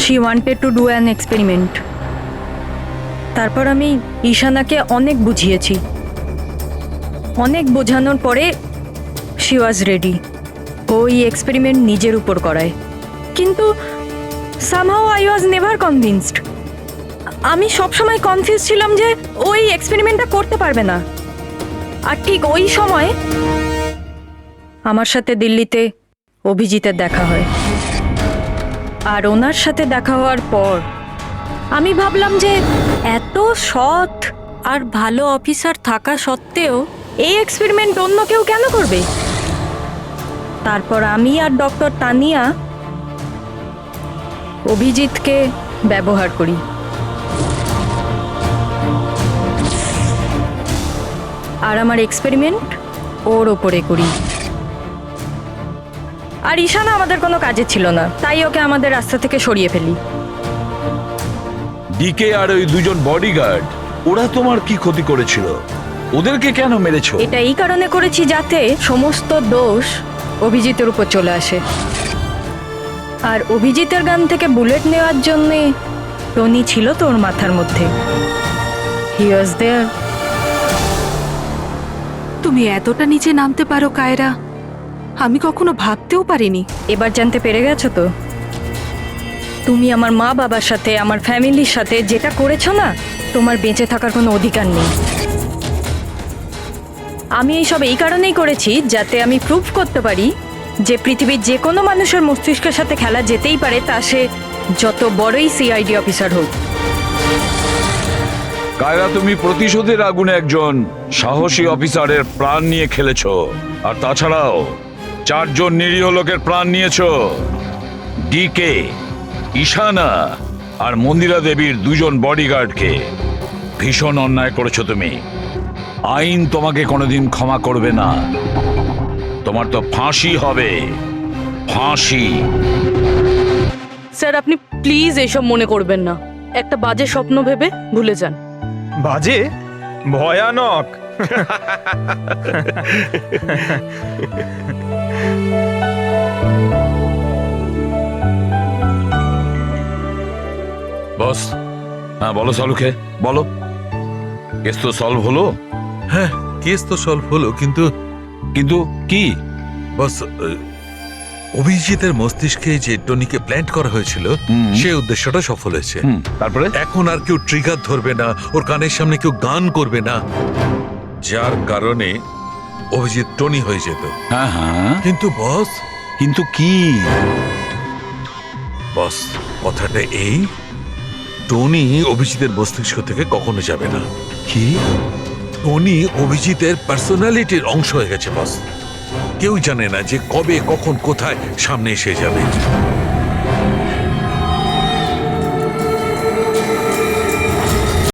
she wanted to do an experiment. তারপর আমি ঈশানাকে অনেক বুঝিয়েছি, অনেক বোঝানোর পরে শি ওয়াজ রেডি। ওই এক্সপেরিমেন্ট নিজের উপর করায়, কিন্তু somehow I was never convinced. আমি সবসময় কনফিউজ ছিলাম যে ওই এক্সপেরিমেন্টটা করতে পারবে না। আর ঠিক ওই সময় আমার সাথে দিল্লিতে অভিজিতের দেখা হয়, আর ওনার সাথে দেখা হওয়ার পর আমি ভাবলাম যে এত সৎ আর ভালো অফিসার থাকা সত্ত্বেও এই এক্সপেরিমেন্ট অন্য কেউ কেন করবে। তারপর আমি আর ডক্টর তানিয়া অভিজিৎকে ব্যবহার করি। আর আমার এক্সপেরিমেন্ট ওর ওপরে করি। আর ঈশানা আমাদের কোনো কাজে ছিল না, তাই ওকে আমাদের রাস্তা থেকে সরিয়ে ফেলি। ডিকে আর ওই দুজন বডিগার্ড, ওরা তোমার কি ক্ষতি করেছিল? ওদেরকে কেন মেরেছো? এটা এই কারণে করেছি যাতে সমস্ত দোষ অভিজিতের উপর চলে আসে। আর অভিজিতের গান থেকে বুলেট নেওয়ার জন্যে টনি ছিল তোর মাথার মধ্যে। হি ওয়াজ দেয়ার। তুমি এতটা নিচে নামতে পারো কায়রা, আমি কখনো ভাবতেও পারিনি। এবার জানতে পেরে গেছো তো? তুমি আমার মা বাবার সাথে, আমার ফ্যামিলির সাথে যেটা করেছো না, তোমার বেঁচে থাকার কোনো অধিকার নেই। আমি এইসব এই কারণেই করেছি যাতে আমি প্রুভ করতে পারি যে পৃথিবীর যে কোনো মানুষের মস্তিষ্কের সাথে খেলা যেতেই পারে, তা সে যত বড়ই সিআইডি অফিসার হোক। কায়রা, তুমি প্রতিশোধের আগুনে একজন সাহসী অফিসারের প্রাণ নিয়ে খেলেছো, আর তাছাড়াও 4 জন নিরীহ লোকের প্রাণ নিয়েছো। ডিকে, ঈশানা আর মন্দিরা দেবীর 2 জন বডিগার্ডকে ভীষণ অন্যায় করেছো তুমি। আইন তোমাকে কোনোদিন ক্ষমা করবে না। তোমার তো ফাঁসি হবে, ফাঁসি। স্যার, আপনি প্লিজ এসব মনে করবেন না। একটা বাজে স্বপ্ন ভেবে ভুলে যান। বাজে? ভয়ানক। বস, হ্যাঁ বলো সালুকে, বলো। কেস তো সলভ হলো? হ্যাঁ, কেস তো সলভ হলো, কিন্তু কিন্তু কি? বস, অভিজিতের মস্তিষ্কে যে টনিকে প্ল্যান্ট করা হয়েছিল, সে উদ্দেশ্যটা সফল হয়েছে। তারপরে এখন আর কেউ ট্রিগার ধরবে না, ওর কানের সামনে কেউ গান করবে না, যার কারণে অভিজিৎ টনি হয়ে যেত। হ্যাঁ হ্যাঁ, কিন্তু বস, কিন্তু কি? বস, কথাটা এই, টনি অভিজিতের মস্তিষ্ক থেকে কখনো যাবে না। কি? টনি অভিজিতের পার্সোনালিটির অংশ হয়ে গেছে বস। কেউ জানে না যে কবে, কখন, কোথায় সামনে এসে যাবে।